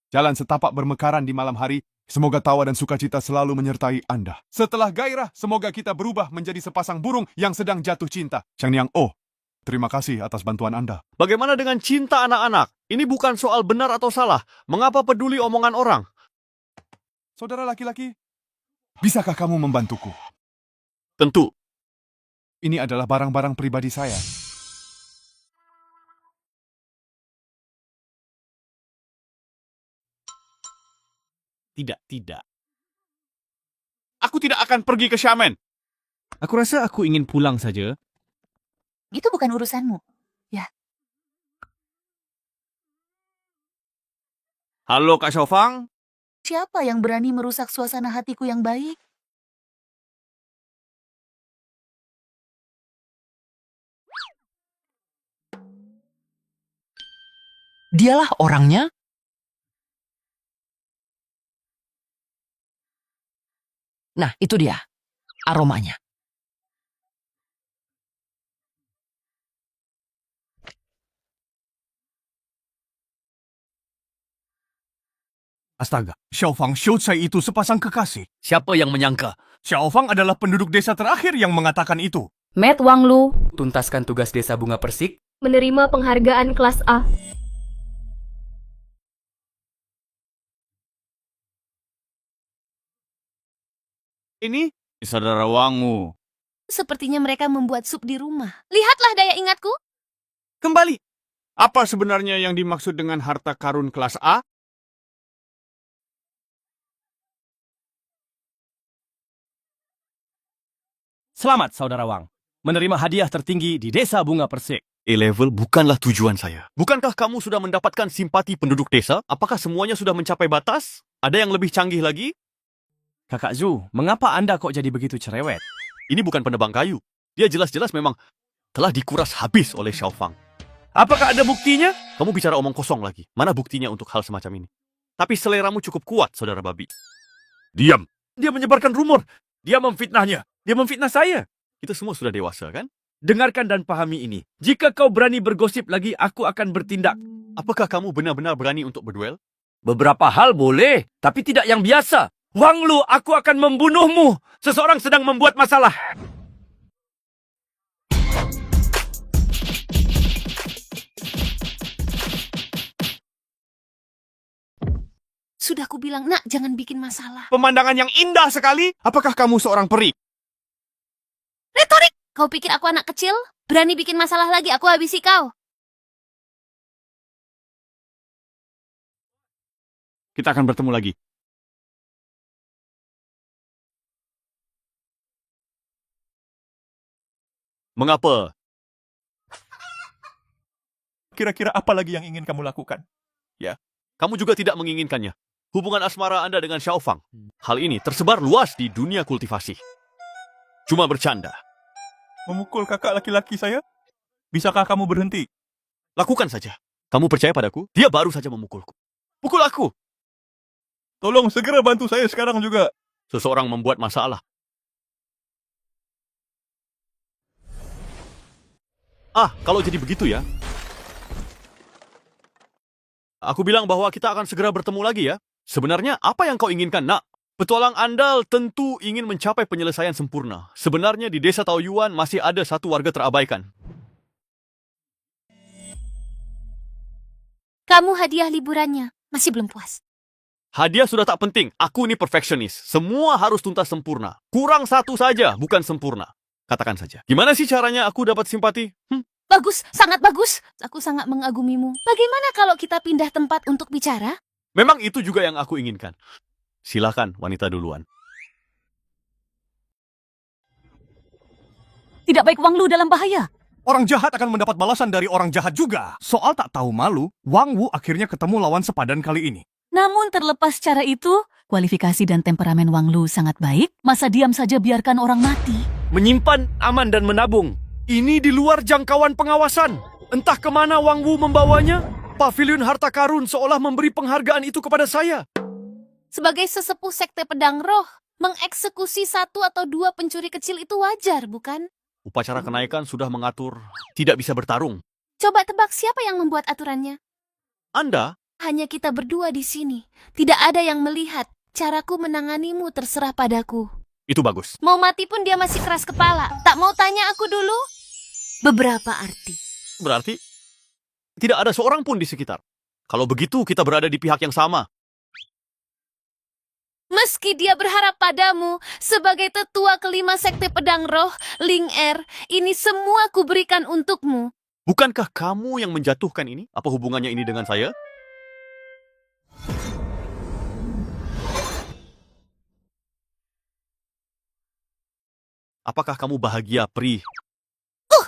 Jalan setapak bermekaran di malam hari. Semoga tawa dan sukacita selalu menyertai Anda. Setelah gairah, semoga kita berubah menjadi sepasang burung yang sedang jatuh cinta. Chang Niang Oh, terima kasih atas bantuan Anda. Bagaimana dengan cinta anak-anak? Ini bukan soal benar atau salah. Mengapa peduli omongan orang? Saudara laki-laki, bisakah kamu membantuku? Tentu. Ini adalah barang-barang pribadi saya. Tidak. Aku tidak akan pergi ke Xiamen. Aku rasa aku ingin pulang saja. Itu bukan urusanmu. Halo Kak Xiaofang. Siapa yang berani merusak suasana hatiku yang baik? Dialah orangnya? Nah, itu dia. Aromanya. Astaga, Xiaofang Xiucai itu sepasang kekasih. Siapa yang menyangka? Xiaofang adalah penduduk desa terakhir yang mengatakan itu. Matt Wang Lu Tuntaskan tugas desa bunga persik. menerima penghargaan kelas A. Ini saudara Wangu. Sepertinya mereka membuat sup di rumah. Lihatlah daya ingatku. Kembali. Apa sebenarnya yang dimaksud dengan harta karun kelas A? Selamat, Saudara Wang. Menerima hadiah tertinggi di Desa Bunga Persik. A-level bukanlah tujuan saya. Bukankah kamu sudah mendapatkan simpati penduduk desa? Apakah semuanya sudah mencapai batas? Ada yang lebih canggih lagi? Kakak Zhu, mengapa Anda kok jadi begitu cerewet? Ini bukan penebang kayu. Dia jelas-jelas memang telah dikuras habis oleh Xiaofang. Apakah ada buktinya? Kamu bicara omong kosong lagi. Mana buktinya untuk hal semacam ini? Tapi seleramu cukup kuat, saudara babi. Diam. Dia menyebarkan rumor. Dia memfitnahnya. Dia memfitnah saya. Kita semua sudah dewasa, kan? Dengarkan dan pahami ini. Jika kau berani bergosip lagi, aku akan bertindak. Apakah kamu benar-benar berani untuk berduel? Beberapa hal boleh, tapi tidak yang biasa. Wang Lu, aku akan membunuhmu. Seseorang sedang membuat masalah. Sudah aku bilang, nak, jangan bikin masalah. Pemandangan yang indah sekali. Apakah kamu seorang peri? Retorik! Kau pikir aku anak kecil? Berani bikin masalah lagi, aku habisi kau. Kita akan bertemu lagi. Mengapa? Kira-kira apa lagi yang ingin kamu lakukan? Kamu juga tidak menginginkannya. Hubungan asmara Anda dengan Xiaofang. Hal ini tersebar luas di dunia kultivasi. Cuma bercanda. Memukul kakak laki-laki saya? Bisakah kamu berhenti? Lakukan saja. Kamu percaya padaku? Dia baru saja memukulku. Pukul aku! Tolong segera bantu saya sekarang juga. Seseorang membuat masalah. Kalau jadi begitu ya. Aku bilang bahwa kita akan segera bertemu lagi ya. Sebenarnya apa yang kau inginkan, nak? Petualang andal tentu ingin mencapai penyelesaian sempurna. Sebenarnya di desa Taoyuan masih ada satu warga terabaikan. Kamu hadiah liburannya. Masih belum puas. Hadiah sudah tak penting. Aku ini perfeksionis. Semua harus tuntas sempurna. Kurang satu saja, bukan sempurna. Katakan saja. Gimana sih caranya aku dapat simpati? Bagus, sangat bagus. Aku sangat mengagumimu. Bagaimana kalau kita pindah tempat untuk bicara? Memang itu juga yang aku inginkan. Silakan, wanita duluan. Tidak baik Wang Lu dalam bahaya. Orang jahat akan mendapat balasan dari orang jahat juga. Soal tak tahu malu, Wang Wu akhirnya ketemu lawan sepadan kali ini. Namun terlepas cara itu, kualifikasi dan temperamen Wang Lu sangat baik. Masa diam saja biarkan orang mati? Menyimpan, aman, dan menabung. Ini di luar jangkauan pengawasan. Entah kemana Wang Wu membawanya. Pavilion harta karun seolah memberi penghargaan itu kepada saya. Sebagai sesepuh sekte pedang roh, mengeksekusi 1 atau 2 pencuri kecil itu wajar, bukan? Upacara kenaikan sudah mengatur tidak bisa bertarung. Coba tebak siapa yang membuat aturannya? Anda? Hanya kita berdua di sini. Tidak ada yang melihat. Caraku menanganimu terserah padaku. Itu bagus. Mau mati pun dia masih keras kepala. Tak mau tanya aku dulu? Beberapa arti. Berarti tidak ada seorang pun di sekitar. Kalau begitu kita berada di pihak yang sama. Meski dia berharap padamu, sebagai tetua kelima sekte pedang roh, Ling Er, ini semua kuberikan untukmu. Bukankah kamu yang menjatuhkan ini? Apa hubungannya ini dengan saya? Apakah kamu bahagia, Pri?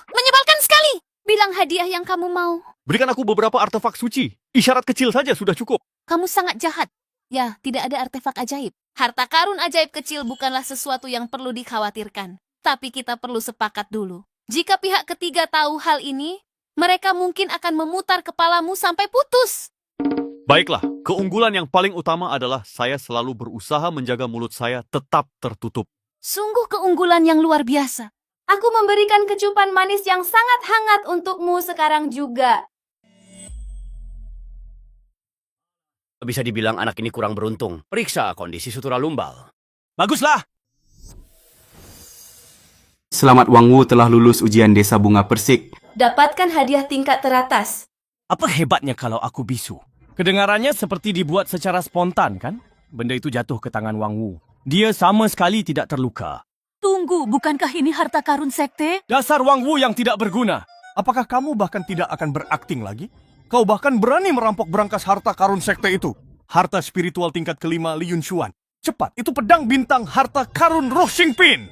Menyebalkan sekali. Bilang hadiah yang kamu mau. Berikan aku beberapa artefak suci. Isyarat kecil saja sudah cukup. Kamu sangat jahat. Ya, tidak ada artefak ajaib. Harta karun ajaib kecil bukanlah sesuatu yang perlu dikhawatirkan. Tapi kita perlu sepakat dulu. Jika pihak ketiga tahu hal ini, mereka mungkin akan memutar kepalamu sampai putus. Baiklah, keunggulan yang paling utama adalah saya selalu berusaha menjaga mulut saya tetap tertutup. Sungguh keunggulan yang luar biasa. Aku memberikan kecupan manis yang sangat hangat untukmu sekarang juga. Bisa dibilang anak ini kurang beruntung. Periksa kondisi sutura lumbal. Baguslah! Selamat Wang Wu telah lulus ujian desa bunga persik. Dapatkan hadiah tingkat teratas. Apa hebatnya kalau aku bisu? Kedengarannya seperti dibuat secara spontan, kan? Benda itu jatuh ke tangan Wang Wu. Dia sama sekali tidak terluka. Tunggu, bukankah ini harta karun sekte? Dasar Wang Wu yang tidak berguna. Apakah kamu bahkan tidak akan berakting lagi? Kau bahkan berani merampok berangkas harta karun sekte itu. Harta spiritual tingkat kelima Liyun Xuan. Cepat, itu pedang bintang harta karun Roh Xingpin.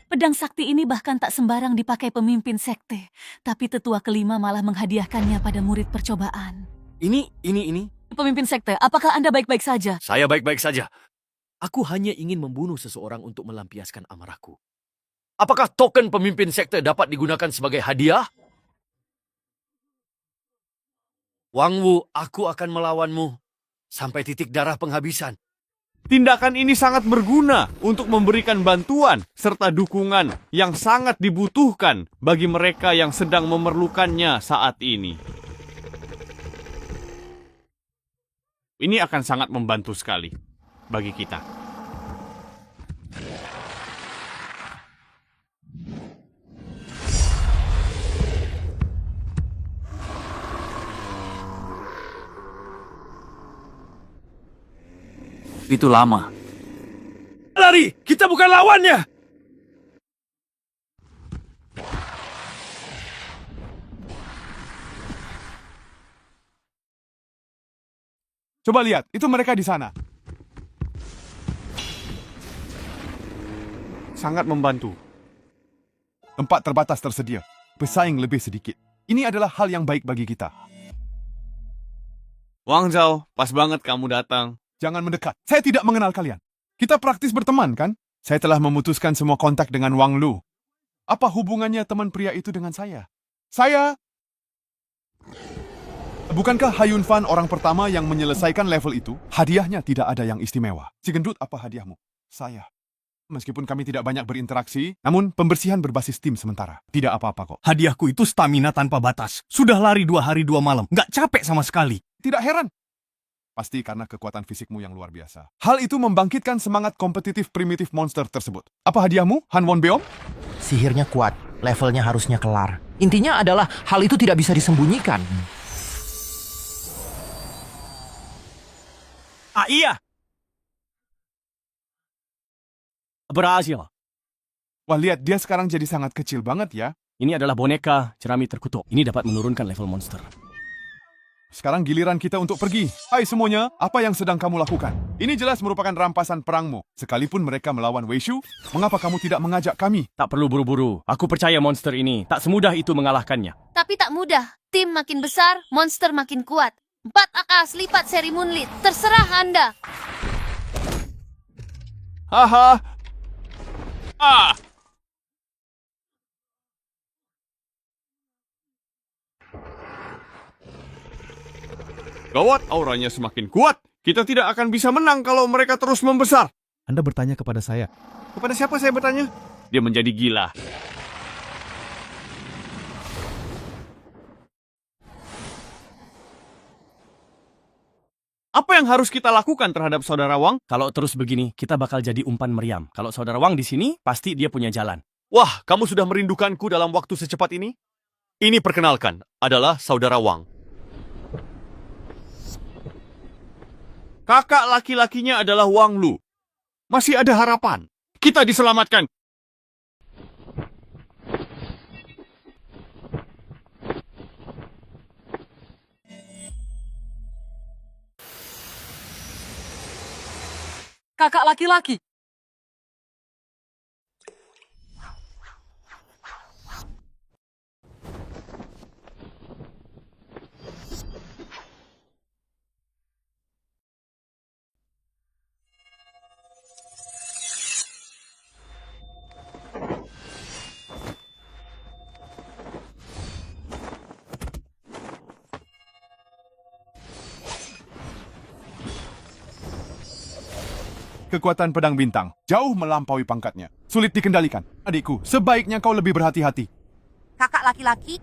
Pedang sakti ini bahkan tak sembarang dipakai pemimpin sekte. Tapi tetua kelima malah menghadiahkannya pada murid percobaan. Ini. Pemimpin sekte, apakah Anda baik-baik saja? Saya baik-baik saja. Aku hanya ingin membunuh seseorang untuk melampiaskan amarahku. Apakah token pemimpin sekte dapat digunakan sebagai hadiah? Wang Wu, aku akan melawanmu sampai titik darah penghabisan. Tindakan ini sangat berguna untuk memberikan bantuan serta dukungan yang sangat dibutuhkan bagi mereka yang sedang memerlukannya saat ini. Ini akan sangat membantu sekali bagi kita. Itu lama. Lari, kita bukan lawannya. Coba lihat, itu mereka di sana. Sangat membantu. Tempat terbatas tersedia. Pesaing lebih sedikit. Ini adalah hal yang baik bagi kita. Wang Zhao, pas banget kamu datang. Jangan mendekat. Saya tidak mengenal kalian. Kita praktis berteman, kan? Saya telah memutuskan semua kontak dengan Wang Lu. Apa hubungannya teman pria itu dengan saya? Bukankah Hayun Fan orang pertama yang menyelesaikan level itu? Hadiahnya tidak ada yang istimewa. Si gendut, apa hadiahmu? Saya. Meskipun kami tidak banyak berinteraksi, namun pembersihan berbasis tim sementara. Tidak apa-apa kok. Hadiahku itu stamina tanpa batas. Sudah lari 2 hari 2 malam. Nggak capek sama sekali. Tidak heran. Pasti karena kekuatan fisikmu yang luar biasa. Hal itu membangkitkan semangat kompetitif primitif monster tersebut. Apa hadiahmu, Han Won Beom? Sihirnya kuat, levelnya harusnya kelar. Intinya adalah hal itu tidak bisa disembunyikan. Ah iya! Berhasil. Wah, lihat, dia sekarang jadi sangat kecil banget ya. Ini adalah boneka jerami terkutuk. Ini dapat menurunkan level monster. Sekarang giliran kita untuk pergi. Hai semuanya, apa yang sedang kamu lakukan? Ini jelas merupakan rampasan perangmu. Sekalipun mereka melawan Weishu, mengapa kamu tidak mengajak kami? Tak perlu buru-buru. Aku percaya monster ini tak semudah itu mengalahkannya. Tapi tak mudah. Tim makin besar, monster makin kuat. 4 akas lipat seri Moonlit. Terserah Anda. Haha. Ah! Gawat, auranya semakin kuat. Kita tidak akan bisa menang kalau mereka terus membesar. Anda bertanya kepada saya. Kepada siapa saya bertanya? Dia menjadi gila. Apa yang harus kita lakukan terhadap saudara Wang? Kalau terus begini, kita bakal jadi umpan meriam. Kalau saudara Wang di sini, pasti dia punya jalan. Wah, kamu sudah merindukanku dalam waktu secepat ini? Ini perkenalkan, adalah saudara Wang. Kakak laki-lakinya adalah Wang Lu. Masih ada harapan. Kita diselamatkan. Kakak laki-laki. Kekuatan pedang bintang jauh melampaui pangkatnya. Sulit dikendalikan. Adikku, sebaiknya kau lebih berhati-hati. Kakak laki-laki,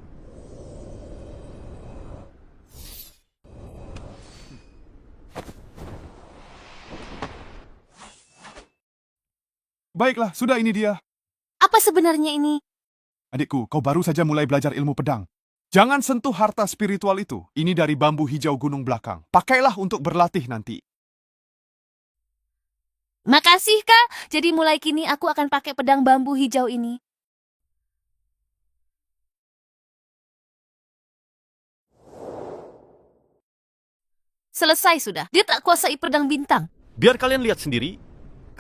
Baiklah, sudah ini dia. Apa sebenarnya ini? Adikku, kau baru saja mulai belajar ilmu pedang. Jangan sentuh harta spiritual itu. Ini dari bambu hijau gunung belakang. Pakailah untuk berlatih nanti. Makasih, Kak. Jadi mulai kini aku akan pakai pedang bambu hijau ini. Selesai sudah. Dia tak kuasai pedang bintang. Biar kalian lihat sendiri,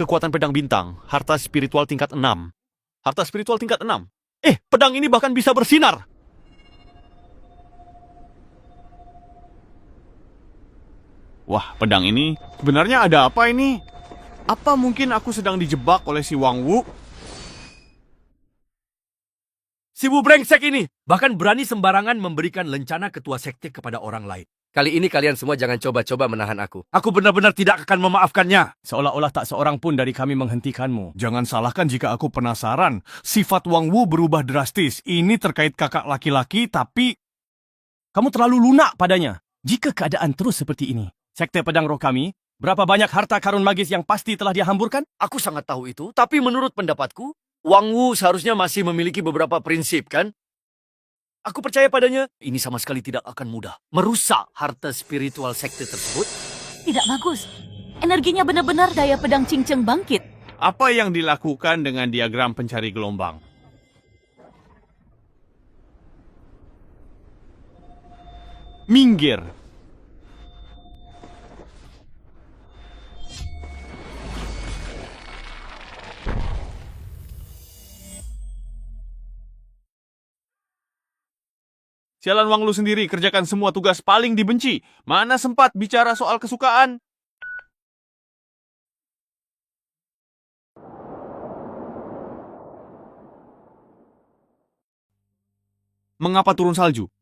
kekuatan pedang bintang, harta spiritual tingkat 6. Harta spiritual tingkat 6. Pedang ini bahkan bisa bersinar. Wah, pedang ini, sebenarnya ada apa ini? Apa mungkin aku sedang dijebak oleh si Wang Wu? Si Wu brengsek ini bahkan berani sembarangan memberikan lencana ketua sekte kepada orang lain. Kali ini kalian semua jangan coba-coba menahan aku. Aku benar-benar tidak akan memaafkannya. Seolah-olah tak seorang pun dari kami menghentikanmu. Jangan salahkan jika aku penasaran. Sifat Wang Wu berubah drastis. Ini terkait kakak laki-laki, tapi kamu terlalu lunak padanya. Jika keadaan terus seperti ini, sekte pedang roh kami, berapa banyak harta karun magis yang pasti telah dia hamburkan? Aku sangat tahu itu, tapi menurut pendapatku, Wang Wu seharusnya masih memiliki beberapa prinsip, kan? Aku percaya padanya, ini sama sekali tidak akan mudah. Merusak harta spiritual sekte tersebut. Tidak bagus. Energinya benar-benar daya pedang cincang bangkit. apa yang dilakukan dengan diagram pencari gelombang? Minggir. Sialan Wang Lu sendiri kerjakan semua tugas paling dibenci. Mana sempat bicara soal kesukaan? Mengapa turun salju?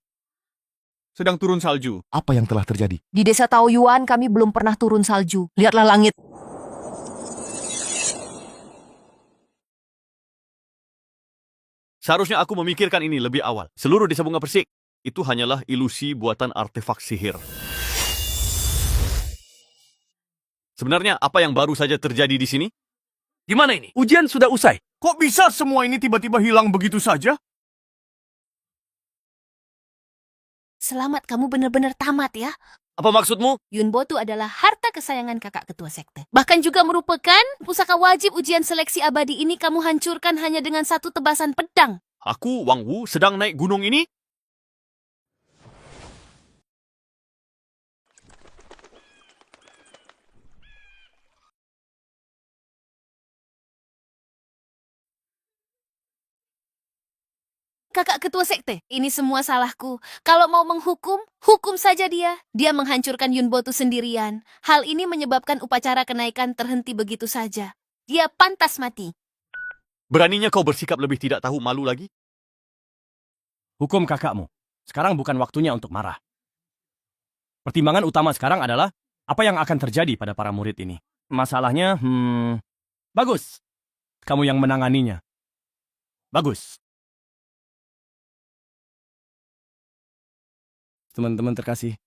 Sedang turun salju. Apa yang telah terjadi? Di desa Taoyuan kami belum pernah turun salju. Lihatlah langit. Seharusnya aku memikirkan ini lebih awal. Seluruh desa bunga persik itu hanyalah ilusi buatan artefak sihir. Sebenarnya apa yang baru saja terjadi di sini? Di mana ini? Ujian sudah usai. Kok bisa semua ini tiba-tiba hilang begitu saja? Selamat, kamu benar-benar tamat ya. Apa maksudmu? Yunbotu adalah harta kesayangan kakak ketua sekte. Bahkan juga merupakan pusaka wajib ujian seleksi abadi ini kamu hancurkan hanya dengan satu tebasan pedang. Aku, Wang Wu, sedang naik gunung ini? Kakak ketua sekte, ini semua salahku. Kalau mau menghukum, hukum saja dia. Dia menghancurkan Yunbotu sendirian. Hal ini menyebabkan upacara kenaikan terhenti begitu saja. Dia pantas mati. Beraninya kau bersikap lebih tidak tahu malu lagi? Hukum kakakmu. Sekarang bukan waktunya untuk marah. Pertimbangan utama sekarang adalah apa yang akan terjadi pada para murid ini. Masalahnya, bagus. Kamu yang menanganinya. Bagus. Teman-teman terkasih,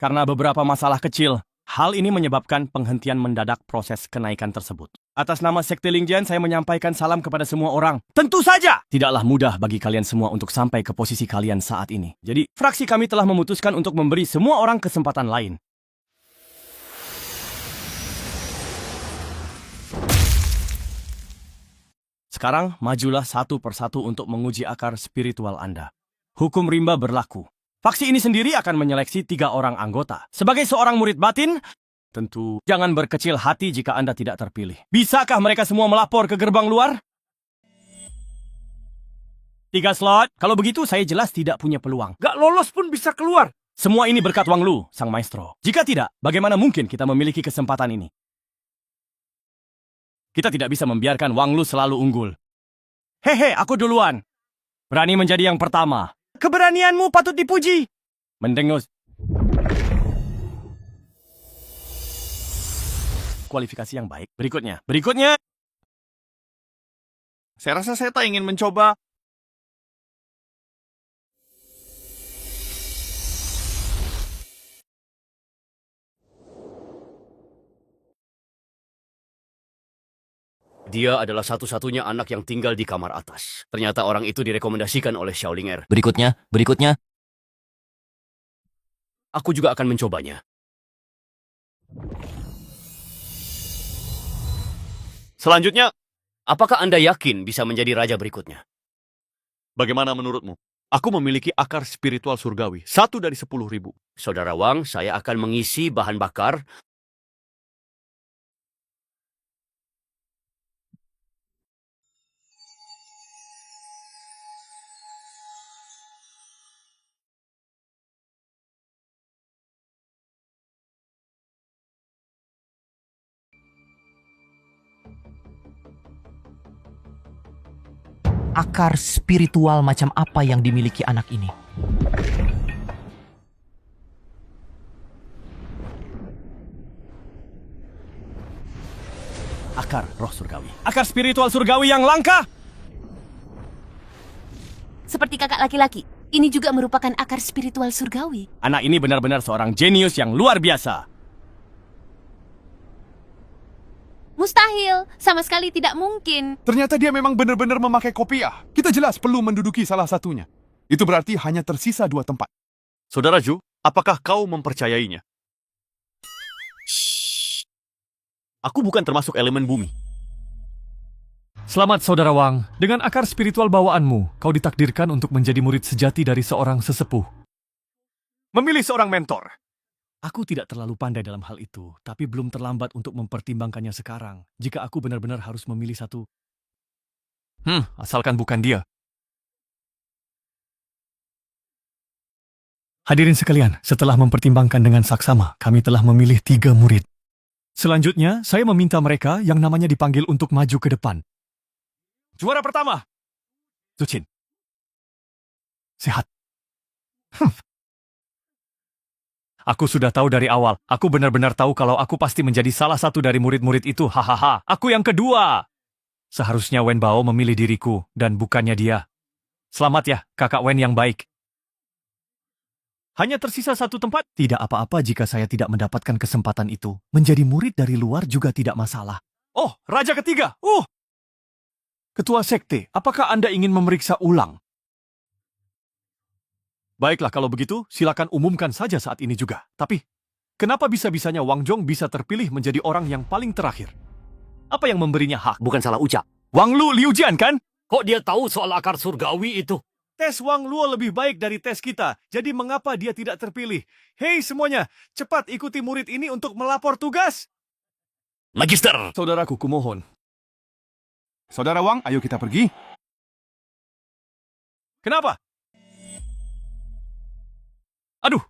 karena beberapa masalah kecil, hal ini menyebabkan penghentian mendadak proses kenaikan tersebut. Atas nama Sekte Lingjian, saya menyampaikan salam kepada semua orang. Tentu saja! Tidaklah mudah bagi kalian semua untuk sampai ke posisi kalian saat ini. Jadi, fraksi kami telah memutuskan untuk memberi semua orang kesempatan lain. Sekarang, majulah satu persatu untuk menguji akar spiritual Anda. Hukum rimba berlaku. Faksi ini sendiri akan menyeleksi 3 orang anggota. Sebagai seorang murid batin, tentu jangan berkecil hati jika Anda tidak terpilih. Bisakah mereka semua melapor ke gerbang luar? 3 slot. Kalau begitu, saya jelas tidak punya peluang. Gak lolos pun bisa keluar. Semua ini berkat Wang Lu, sang maestro. Jika tidak, bagaimana mungkin kita memiliki kesempatan ini? Kita tidak bisa membiarkan Wang Lu selalu unggul. Hehe, aku duluan. Berani menjadi yang pertama. Keberanianmu patut dipuji. Mendengus. Kualifikasi yang baik. Berikutnya. Saya rasa saya tak ingin mencoba. Dia adalah satu-satunya anak yang tinggal di kamar atas. Ternyata orang itu direkomendasikan oleh Xiaolinger. Berikutnya. Aku juga akan mencobanya. Selanjutnya, apakah Anda yakin bisa menjadi raja berikutnya? Bagaimana menurutmu? Aku memiliki akar spiritual surgawi, 1 dari 10.000. Saudara Wang, saya akan mengisi bahan bakar. Akar spiritual macam apa yang dimiliki anak ini? Akar roh surgawi. Akar spiritual surgawi yang langka. Seperti kakak laki-laki, ini juga merupakan akar spiritual surgawi. Anak ini benar-benar seorang jenius yang luar biasa. Mustahil, sama sekali tidak mungkin. Ternyata dia memang benar-benar memakai kopiah. Kita jelas perlu menduduki salah satunya. Itu berarti hanya tersisa 2 tempat. Saudara Zhu, apakah kau mempercayainya? Aku bukan termasuk elemen bumi. Selamat Saudara Wang, dengan akar spiritual bawaanmu, kau ditakdirkan untuk menjadi murid sejati dari seorang sesepuh. Memilih seorang mentor. Aku tidak terlalu pandai dalam hal itu, tapi belum terlambat untuk mempertimbangkannya sekarang. Jika aku benar-benar harus memilih satu. Asalkan bukan dia. Hadirin sekalian, setelah mempertimbangkan dengan saksama, kami telah memilih 3 murid. Selanjutnya, saya meminta mereka yang namanya dipanggil untuk maju ke depan. Juara pertama, Zuchin. Sehat. Aku sudah tahu dari awal. Aku benar-benar tahu kalau aku pasti menjadi salah satu dari murid-murid itu. Hahaha. Aku yang kedua. Seharusnya Wen Bao memilih diriku dan bukannya dia. Selamat ya, kakak Wen yang baik. Hanya tersisa satu tempat. Tidak apa-apa jika saya tidak mendapatkan kesempatan itu. Menjadi murid dari luar juga tidak masalah. Oh, Raja ketiga. Ketua Sekte, apakah Anda ingin memeriksa ulang? Baiklah, kalau begitu, silakan umumkan saja saat ini juga. Tapi, kenapa bisa-bisanya Wang Zhong bisa terpilih menjadi orang yang paling terakhir? Apa yang memberinya hak? Bukan salah ucap. Wang Lu Liu Jian, kan? Kok dia tahu soal akar surgawi itu? Tes Wang Luo lebih baik dari tes kita, jadi mengapa dia tidak terpilih? Hei semuanya, cepat ikuti murid ini untuk melapor tugas. Magister! Saudaraku, kumohon. Saudara Wang, ayo kita pergi. Kenapa? Aduh,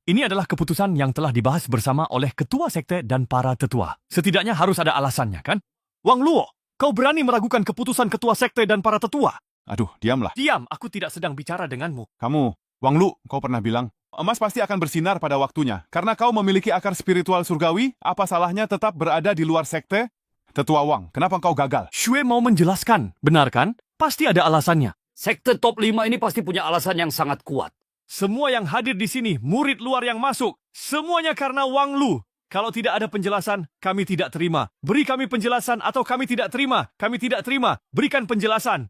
ini adalah keputusan yang telah dibahas bersama oleh ketua sekte dan para tetua. Setidaknya harus ada alasannya, kan? Wang Luo, kau berani meragukan keputusan ketua sekte dan para tetua? Aduh, diamlah. Diam, aku tidak sedang bicara denganmu. Kamu, Wang Lu, kau pernah bilang, emas pasti akan bersinar pada waktunya. Karena kau memiliki akar spiritual surgawi, apa salahnya tetap berada di luar sekte? Tetua Wang, kenapa kau gagal? Shui mau menjelaskan, benar kan? Pasti ada alasannya. Sekte top 5 ini pasti punya alasan yang sangat kuat. Semua yang hadir di sini, murid luar yang masuk, semuanya karena Wang Lu. Kalau tidak ada penjelasan, kami tidak terima. Beri kami penjelasan atau kami tidak terima. Kami tidak terima. Berikan penjelasan.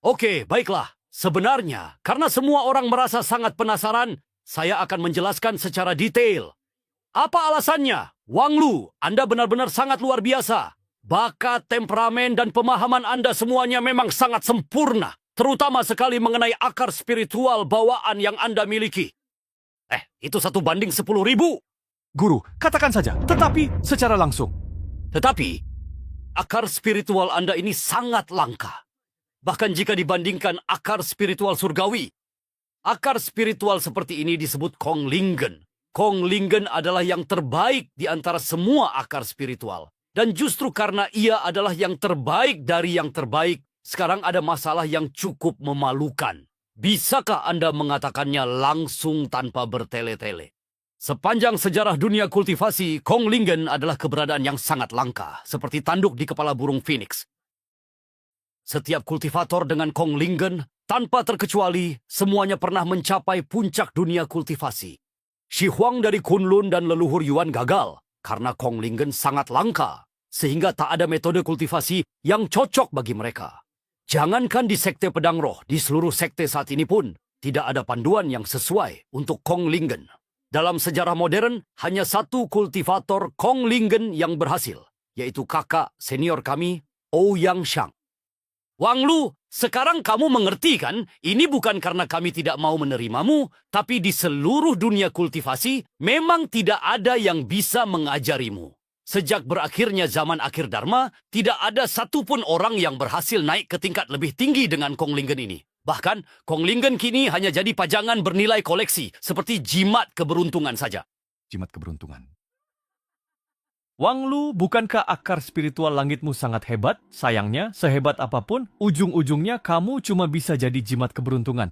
Oke, baiklah. Sebenarnya, karena semua orang merasa sangat penasaran, saya akan menjelaskan secara detail. Apa alasannya? Wang Lu, Anda benar-benar sangat luar biasa. Bakat, temperamen, dan pemahaman Anda semuanya memang sangat sempurna. Terutama sekali mengenai akar spiritual bawaan yang Anda miliki. Itu 1:10.000. Guru, katakan saja, tetapi secara langsung. Tetapi, akar spiritual Anda ini sangat langka. Bahkan jika dibandingkan akar spiritual surgawi, akar spiritual seperti ini disebut Kong Lingen. Kong Lingen adalah yang terbaik di antara semua akar spiritual. Dan justru karena ia adalah yang terbaik dari yang terbaik, sekarang ada masalah yang cukup memalukan. Bisakah Anda mengatakannya langsung tanpa bertele-tele? Sepanjang sejarah dunia kultivasi, Kong Lingen adalah keberadaan yang sangat langka, seperti tanduk di kepala burung phoenix. Setiap kultivator dengan Kong Lingen, tanpa terkecuali, semuanya pernah mencapai puncak dunia kultivasi. Shi Huang dari Kunlun dan leluhur Yuan gagal, karena Kong Lingen sangat langka, sehingga tak ada metode kultivasi yang cocok bagi mereka. Jangankan di sekte pedang roh, di seluruh sekte saat ini pun, tidak ada panduan yang sesuai untuk Kong Lingen. Dalam sejarah modern, hanya satu kultivator Kong Lingen yang berhasil, yaitu kakak senior kami, Ouyang Shang. Wang Lu, sekarang kamu mengerti kan? Ini bukan karena kami tidak mau menerimamu, tapi di seluruh dunia kultivasi, memang tidak ada yang bisa mengajarimu. Sejak berakhirnya zaman akhir Dharma, tidak ada satupun orang yang berhasil naik ke tingkat lebih tinggi dengan Kong Lingen ini. Bahkan, Kong Lingen kini hanya jadi pajangan bernilai koleksi, seperti jimat keberuntungan saja. Jimat keberuntungan. Wang Lu, bukankah akar spiritual langitmu sangat hebat? Sayangnya, sehebat apapun, ujung-ujungnya kamu cuma bisa jadi jimat keberuntungan.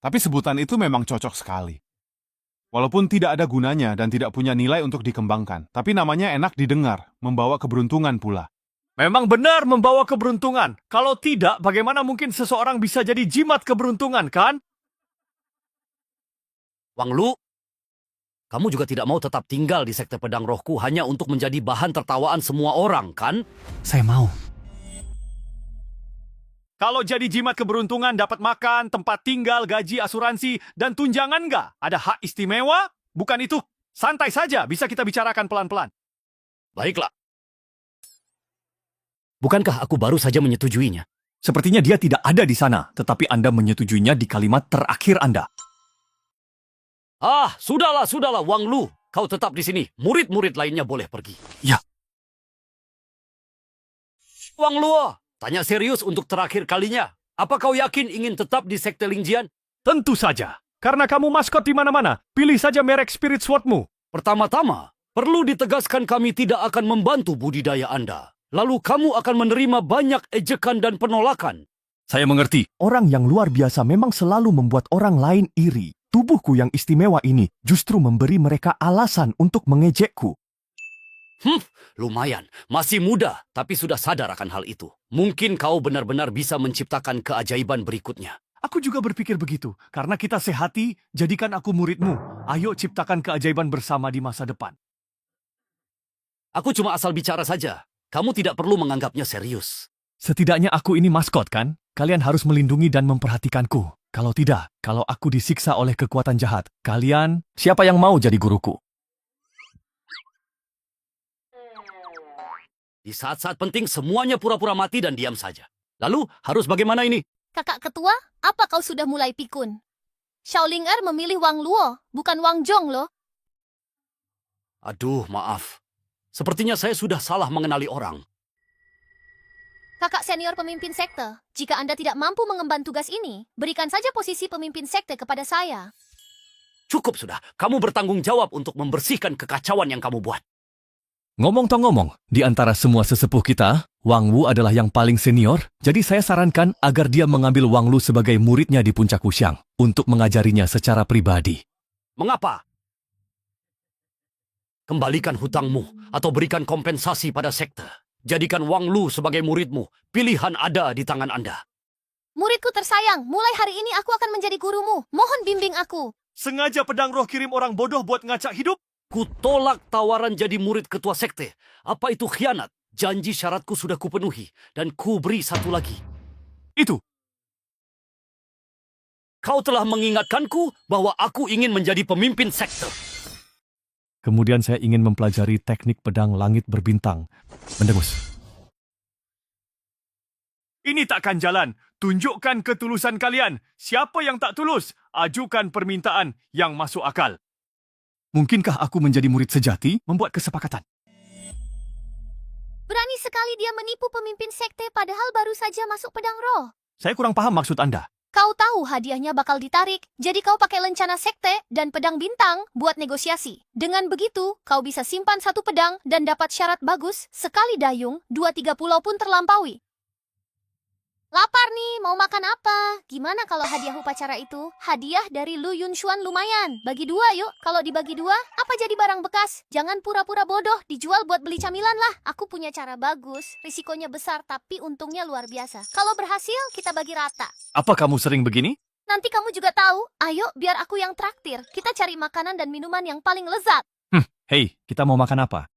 Tapi sebutan itu memang cocok sekali. Walaupun tidak ada gunanya dan tidak punya nilai untuk dikembangkan, tapi namanya enak didengar, membawa keberuntungan pula. Memang benar membawa keberuntungan. Kalau tidak, bagaimana mungkin seseorang bisa jadi jimat keberuntungan, kan? Wang Lu, kamu juga tidak mau tetap tinggal di sekte pedang rohku hanya untuk menjadi bahan tertawaan semua orang, kan? Saya mau. Kalau jadi jimat keberuntungan dapat makan, tempat tinggal, gaji, asuransi, dan tunjangan nggak? Ada hak istimewa? Bukan itu. Santai saja, bisa kita bicarakan pelan-pelan. Baiklah. Bukankah aku baru saja menyetujuinya? Sepertinya dia tidak ada di sana, tetapi Anda menyetujuinya di kalimat terakhir Anda. Sudahlah, Wang Lu. Kau tetap di sini. Murid-murid lainnya boleh pergi. Ya. Wang Luo, tanya serius untuk terakhir kalinya. Apa kau yakin ingin tetap di sekte Lingjian? Tentu saja. Karena kamu maskot di mana-mana, pilih saja merek Spirit Swordmu. Pertama-tama, perlu ditegaskan kami tidak akan membantu budidaya Anda. Lalu kamu akan menerima banyak ejekan dan penolakan. Saya mengerti. Orang yang luar biasa memang selalu membuat orang lain iri. Tubuhku yang istimewa ini justru memberi mereka alasan untuk mengejekku. Lumayan. Masih muda, tapi sudah sadar akan hal itu. Mungkin kau benar-benar bisa menciptakan keajaiban berikutnya. Aku juga berpikir begitu. Karena kita sehati, jadikan aku muridmu. Ayo ciptakan keajaiban bersama di masa depan. Aku cuma asal bicara saja. Kamu tidak perlu menganggapnya serius. Setidaknya aku ini maskot kan? Kalian harus melindungi dan memperhatikanku. Kalau tidak, kalau aku disiksa oleh kekuatan jahat, kalian, siapa yang mau jadi guruku? Di saat-saat penting semuanya pura-pura mati dan diam saja. Lalu harus bagaimana ini? Kakak ketua, apa kau sudah mulai pikun? Shaoling Er memilih Wang Luo, bukan Wang Zhong loh. Aduh, maaf. Sepertinya saya sudah salah mengenali orang. Kakak senior pemimpin sekte, jika Anda tidak mampu mengemban tugas ini, berikan saja posisi pemimpin sekte kepada saya. Cukup sudah. Kamu bertanggung jawab untuk membersihkan kekacauan yang kamu buat. Ngomong-ngomong, di antara semua sesepuh kita, Wang Wu adalah yang paling senior, jadi saya sarankan agar dia mengambil Wang Lu sebagai muridnya di Puncak Wuxiang untuk mengajarinya secara pribadi. Mengapa? Kembalikan hutangmu atau berikan kompensasi pada sekte. Jadikan Wang Lu sebagai muridmu. Pilihan ada di tangan Anda. Muridku tersayang, mulai hari ini aku akan menjadi gurumu. Mohon bimbing aku. Sengaja pedang roh kirim orang bodoh buat ngacak hidup? Kutolak tawaran jadi murid ketua sekte. Apa itu khianat? Janji syaratku sudah kupenuhi. Dan ku beri satu lagi. Itu. Kau telah mengingatkanku bahwa aku ingin menjadi pemimpin sekte. Kemudian saya ingin mempelajari teknik pedang langit berbintang. Mendengus. Ini takkan jalan. Tunjukkan ketulusan kalian. Siapa yang tak tulus? Ajukan permintaan yang masuk akal. Mungkinkah aku menjadi murid sejati membuat kesepakatan? Berani sekali dia menipu pemimpin sekte padahal baru saja masuk pedang roh. Saya kurang paham maksud Anda. Kau tahu hadiahnya bakal ditarik, jadi kau pakai lencana sekte dan pedang bintang buat negosiasi. Dengan begitu, kau bisa simpan satu pedang dan dapat syarat bagus, sekali dayung, 2-3 pulau pun terlampaui. Lapar nih, mau makan apa? Gimana kalau hadiah upacara itu? Hadiah dari Lu Yunshuan lumayan. Bagi 2 yuk. Kalau dibagi 2, apa jadi barang bekas? Jangan pura-pura bodoh, dijual buat beli camilan lah. Aku punya cara bagus, risikonya besar tapi untungnya luar biasa. Kalau berhasil, kita bagi rata. Apa kamu sering begini? Nanti kamu juga tahu. Ayo, biar aku yang traktir. Kita cari makanan dan minuman yang paling lezat. Hei, kita mau makan apa?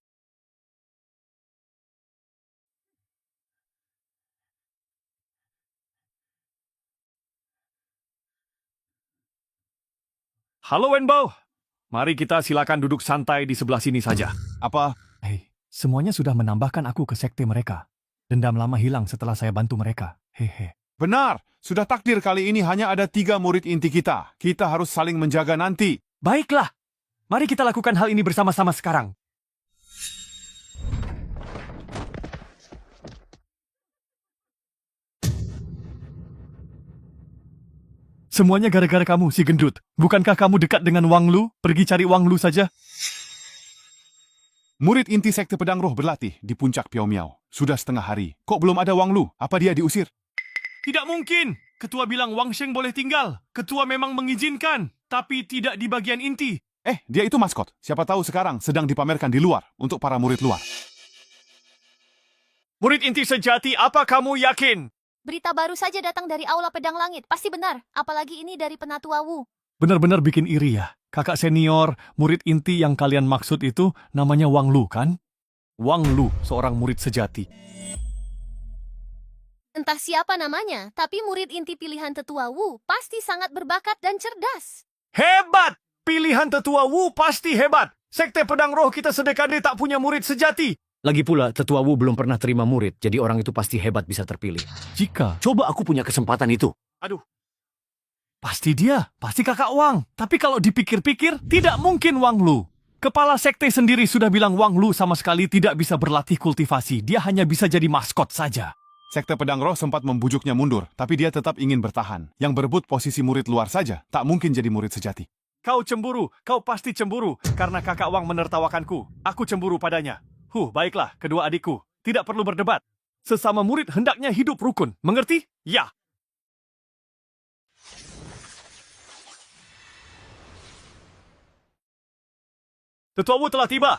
Halo Wenbao, mari kita silakan duduk santai di sebelah sini saja. Apa? Hei, semuanya sudah menambahkan aku ke sekte mereka. Dendam lama hilang setelah saya bantu mereka. Hehe. Benar, sudah takdir kali ini hanya ada 3 murid inti kita. Kita harus saling menjaga nanti. Baiklah, mari kita lakukan hal ini bersama-sama sekarang. Semuanya gara-gara kamu, si gendut. Bukankah kamu dekat dengan Wang Lu? Pergi cari Wang Lu saja. Murid inti sekte pedang roh berlatih di puncak Piao Miao. Sudah setengah hari. Kok belum ada Wang Lu? Apa dia diusir? Tidak mungkin. Ketua bilang Wang Sheng boleh tinggal. Ketua memang mengizinkan, tapi tidak di bagian inti. Dia itu maskot. Siapa tahu sekarang sedang dipamerkan di luar untuk para murid luar. Murid inti sejati, apa kamu yakin? Berita baru saja datang dari Aula Pedang Langit. Pasti benar. Apalagi ini dari Penatua Wu. Benar-benar bikin iri ya. Kakak senior, murid inti yang kalian maksud itu namanya Wang Lu, kan? Wang Lu, seorang murid sejati. Entah siapa namanya, tapi murid inti pilihan Tetua Wu pasti sangat berbakat dan cerdas. Hebat! Pilihan Tetua Wu pasti hebat. Sekte Pedang Roh kita sedekade tak punya murid sejati. Lagi pula, Tetua Wu belum pernah terima murid, jadi orang itu pasti hebat bisa terpilih. Jika... Coba aku punya kesempatan itu. Aduh. Pasti dia, pasti kakak Wang. Tapi kalau dipikir-pikir, tidak mungkin Wang Lu. Kepala sekte sendiri sudah bilang Wang Lu sama sekali tidak bisa berlatih kultivasi. Dia hanya bisa jadi maskot saja. Sekte Pedang Roh sempat membujuknya mundur, tapi dia tetap ingin bertahan. Yang berebut posisi murid luar saja, tak mungkin jadi murid sejati. Kau cemburu, kau pasti cemburu. Karena kakak Wang menertawakanku. Aku cemburu padanya. Baiklah, kedua adikku. Tidak perlu berdebat. Sesama murid hendaknya hidup rukun. Mengerti? Ya. Tetua Wu telah tiba.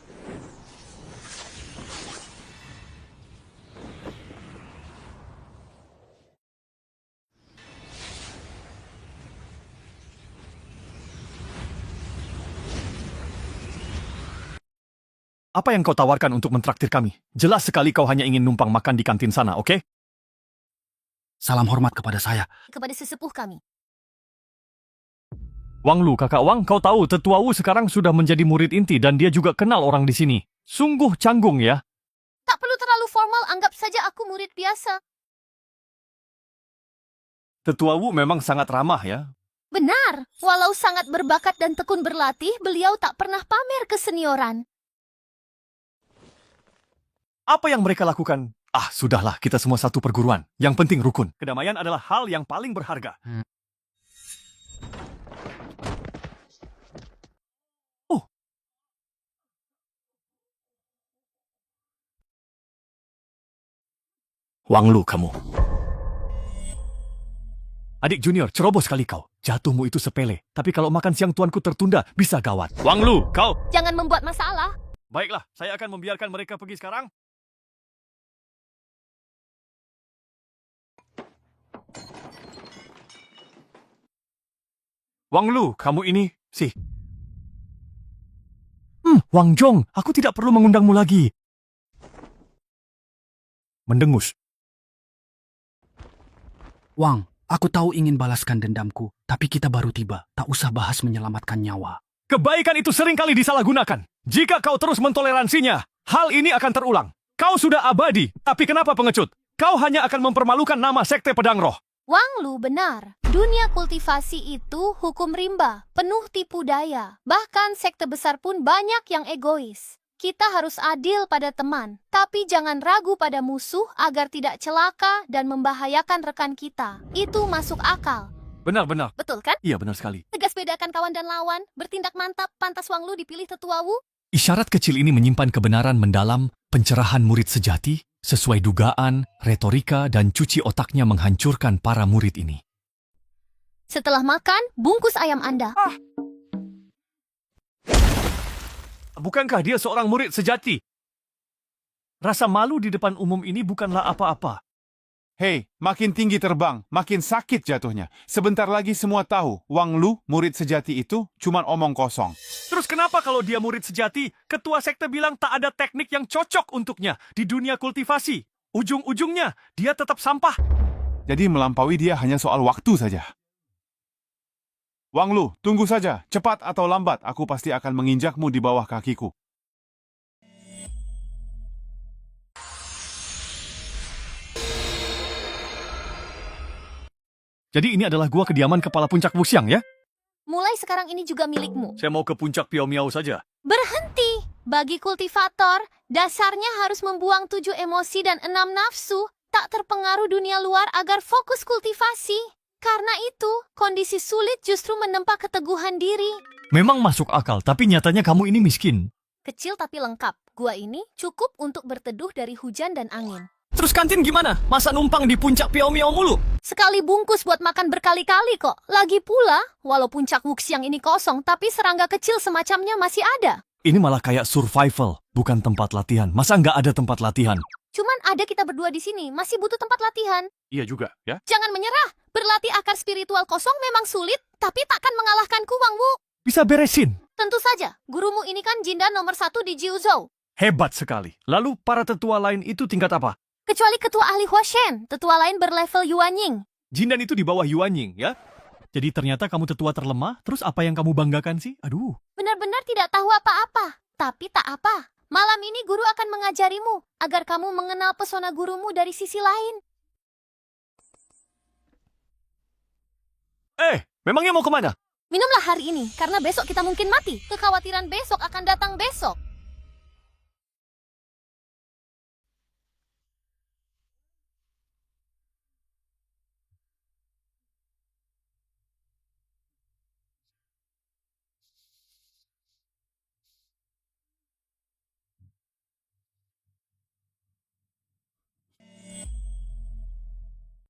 Apa yang kau tawarkan untuk mentraktir kami? Jelas sekali kau hanya ingin numpang makan di kantin sana, oke? Salam hormat kepada saya. Kepada sesepuh kami. Wang Lu, kakak Wang, kau tahu Tetua Wu sekarang sudah menjadi murid inti dan dia juga kenal orang di sini. Sungguh canggung ya. Tak perlu terlalu formal, anggap saja aku murid biasa. Tetua Wu memang sangat ramah ya. Benar, walau sangat berbakat dan tekun berlatih, beliau tak pernah pamer kesenioran. Apa yang mereka lakukan? Ah, sudahlah, kita semua satu perguruan. Yang penting rukun. Kedamaian adalah hal yang paling berharga. Oh. Wang Lu kamu. Adik junior, ceroboh sekali kau. Jatuhmu itu sepele. Tapi kalau makan siang tuanku tertunda, bisa gawat. Wang Lu, kau. Jangan membuat masalah. Baiklah, saya akan membiarkan mereka pergi sekarang. Wang Lu, kamu ini sih. Wang Zhong, aku tidak perlu mengundangmu lagi. Mendengus. Wang, aku tahu ingin balaskan dendamku, tapi kita baru tiba. Tak usah bahas menyelamatkan nyawa. Kebaikan itu sering kali disalahgunakan. Jika kau terus mentoleransinya, hal ini akan terulang. Kau sudah abadi, tapi kenapa pengecut? Kau hanya akan mempermalukan nama Sekte Pedang Roh. Wang Lu benar. Dunia kultivasi itu hukum rimba, penuh tipu daya. Bahkan sekte besar pun banyak yang egois. Kita harus adil pada teman, tapi jangan ragu pada musuh agar tidak celaka dan membahayakan rekan kita. Itu masuk akal. Benar-benar. Betul kan? Iya, benar sekali. Tegas bedakan kawan dan lawan, bertindak mantap, pantas Wang Lu dipilih Tetua Wu. Isyarat kecil ini menyimpan kebenaran mendalam, pencerahan murid sejati, sesuai dugaan, retorika, dan cuci otaknya menghancurkan para murid ini. Setelah makan, bungkus ayam Anda. Bukankah dia seorang murid sejati? Rasa malu di depan umum ini bukanlah apa-apa. Hei, makin tinggi terbang, makin sakit jatuhnya. Sebentar lagi semua tahu, Wang Lu, murid sejati itu, cuman omong kosong. Terus kenapa kalau dia murid sejati, ketua sekte bilang tak ada teknik yang cocok untuknya di dunia kultivasi? Ujung-ujungnya, dia tetap sampah. Jadi melampaui dia hanya soal waktu saja. Wang Lu, tunggu saja. Cepat atau lambat, aku pasti akan menginjakmu di bawah kakiku. Jadi ini adalah gua kediaman kepala puncak Wuxiang ya? Mulai sekarang ini juga milikmu. Saya mau ke puncak Piao Miao saja. Berhenti! Bagi kultivator, dasarnya harus membuang 7 emosi dan 6 nafsu, tak terpengaruh dunia luar agar fokus kultivasi. Karena itu, kondisi sulit justru menempa keteguhan diri. Memang masuk akal, tapi nyatanya kamu ini miskin. Kecil tapi lengkap, gua ini cukup untuk berteduh dari hujan dan angin. Terus kantin gimana? Masa numpang di puncak Piao Miao mulu? Sekali bungkus buat makan berkali-kali kok. Lagi pula, walau puncak Wuxiang ini kosong, tapi serangga kecil semacamnya masih ada. Ini malah kayak survival, bukan tempat latihan. Masa nggak ada tempat latihan? Cuman ada kita berdua di sini, masih butuh tempat latihan. Iya juga, ya? Jangan menyerah. Berlatih akar spiritual kosong memang sulit, tapi takkan mengalahkanku, Wang Wu. Bisa beresin. Tentu saja, gurumu ini kan jindan nomor 1 di Jiuzhou. Hebat sekali. Lalu para tetua lain itu tingkat apa? Kecuali ketua ahli Huashen, tetua lain berlevel Yuanying. Jindan itu di bawah Yuanying, ya? Jadi ternyata kamu tetua terlemah, terus apa yang kamu banggakan sih? Aduh. Benar-benar tidak tahu apa-apa. Tapi tak apa. Malam ini guru akan mengajarimu, agar kamu mengenal pesona gurumu dari sisi lain. Memangnya mau kemana? Minumlah hari ini, karena besok kita mungkin mati. Kekhawatiran besok akan datang besok.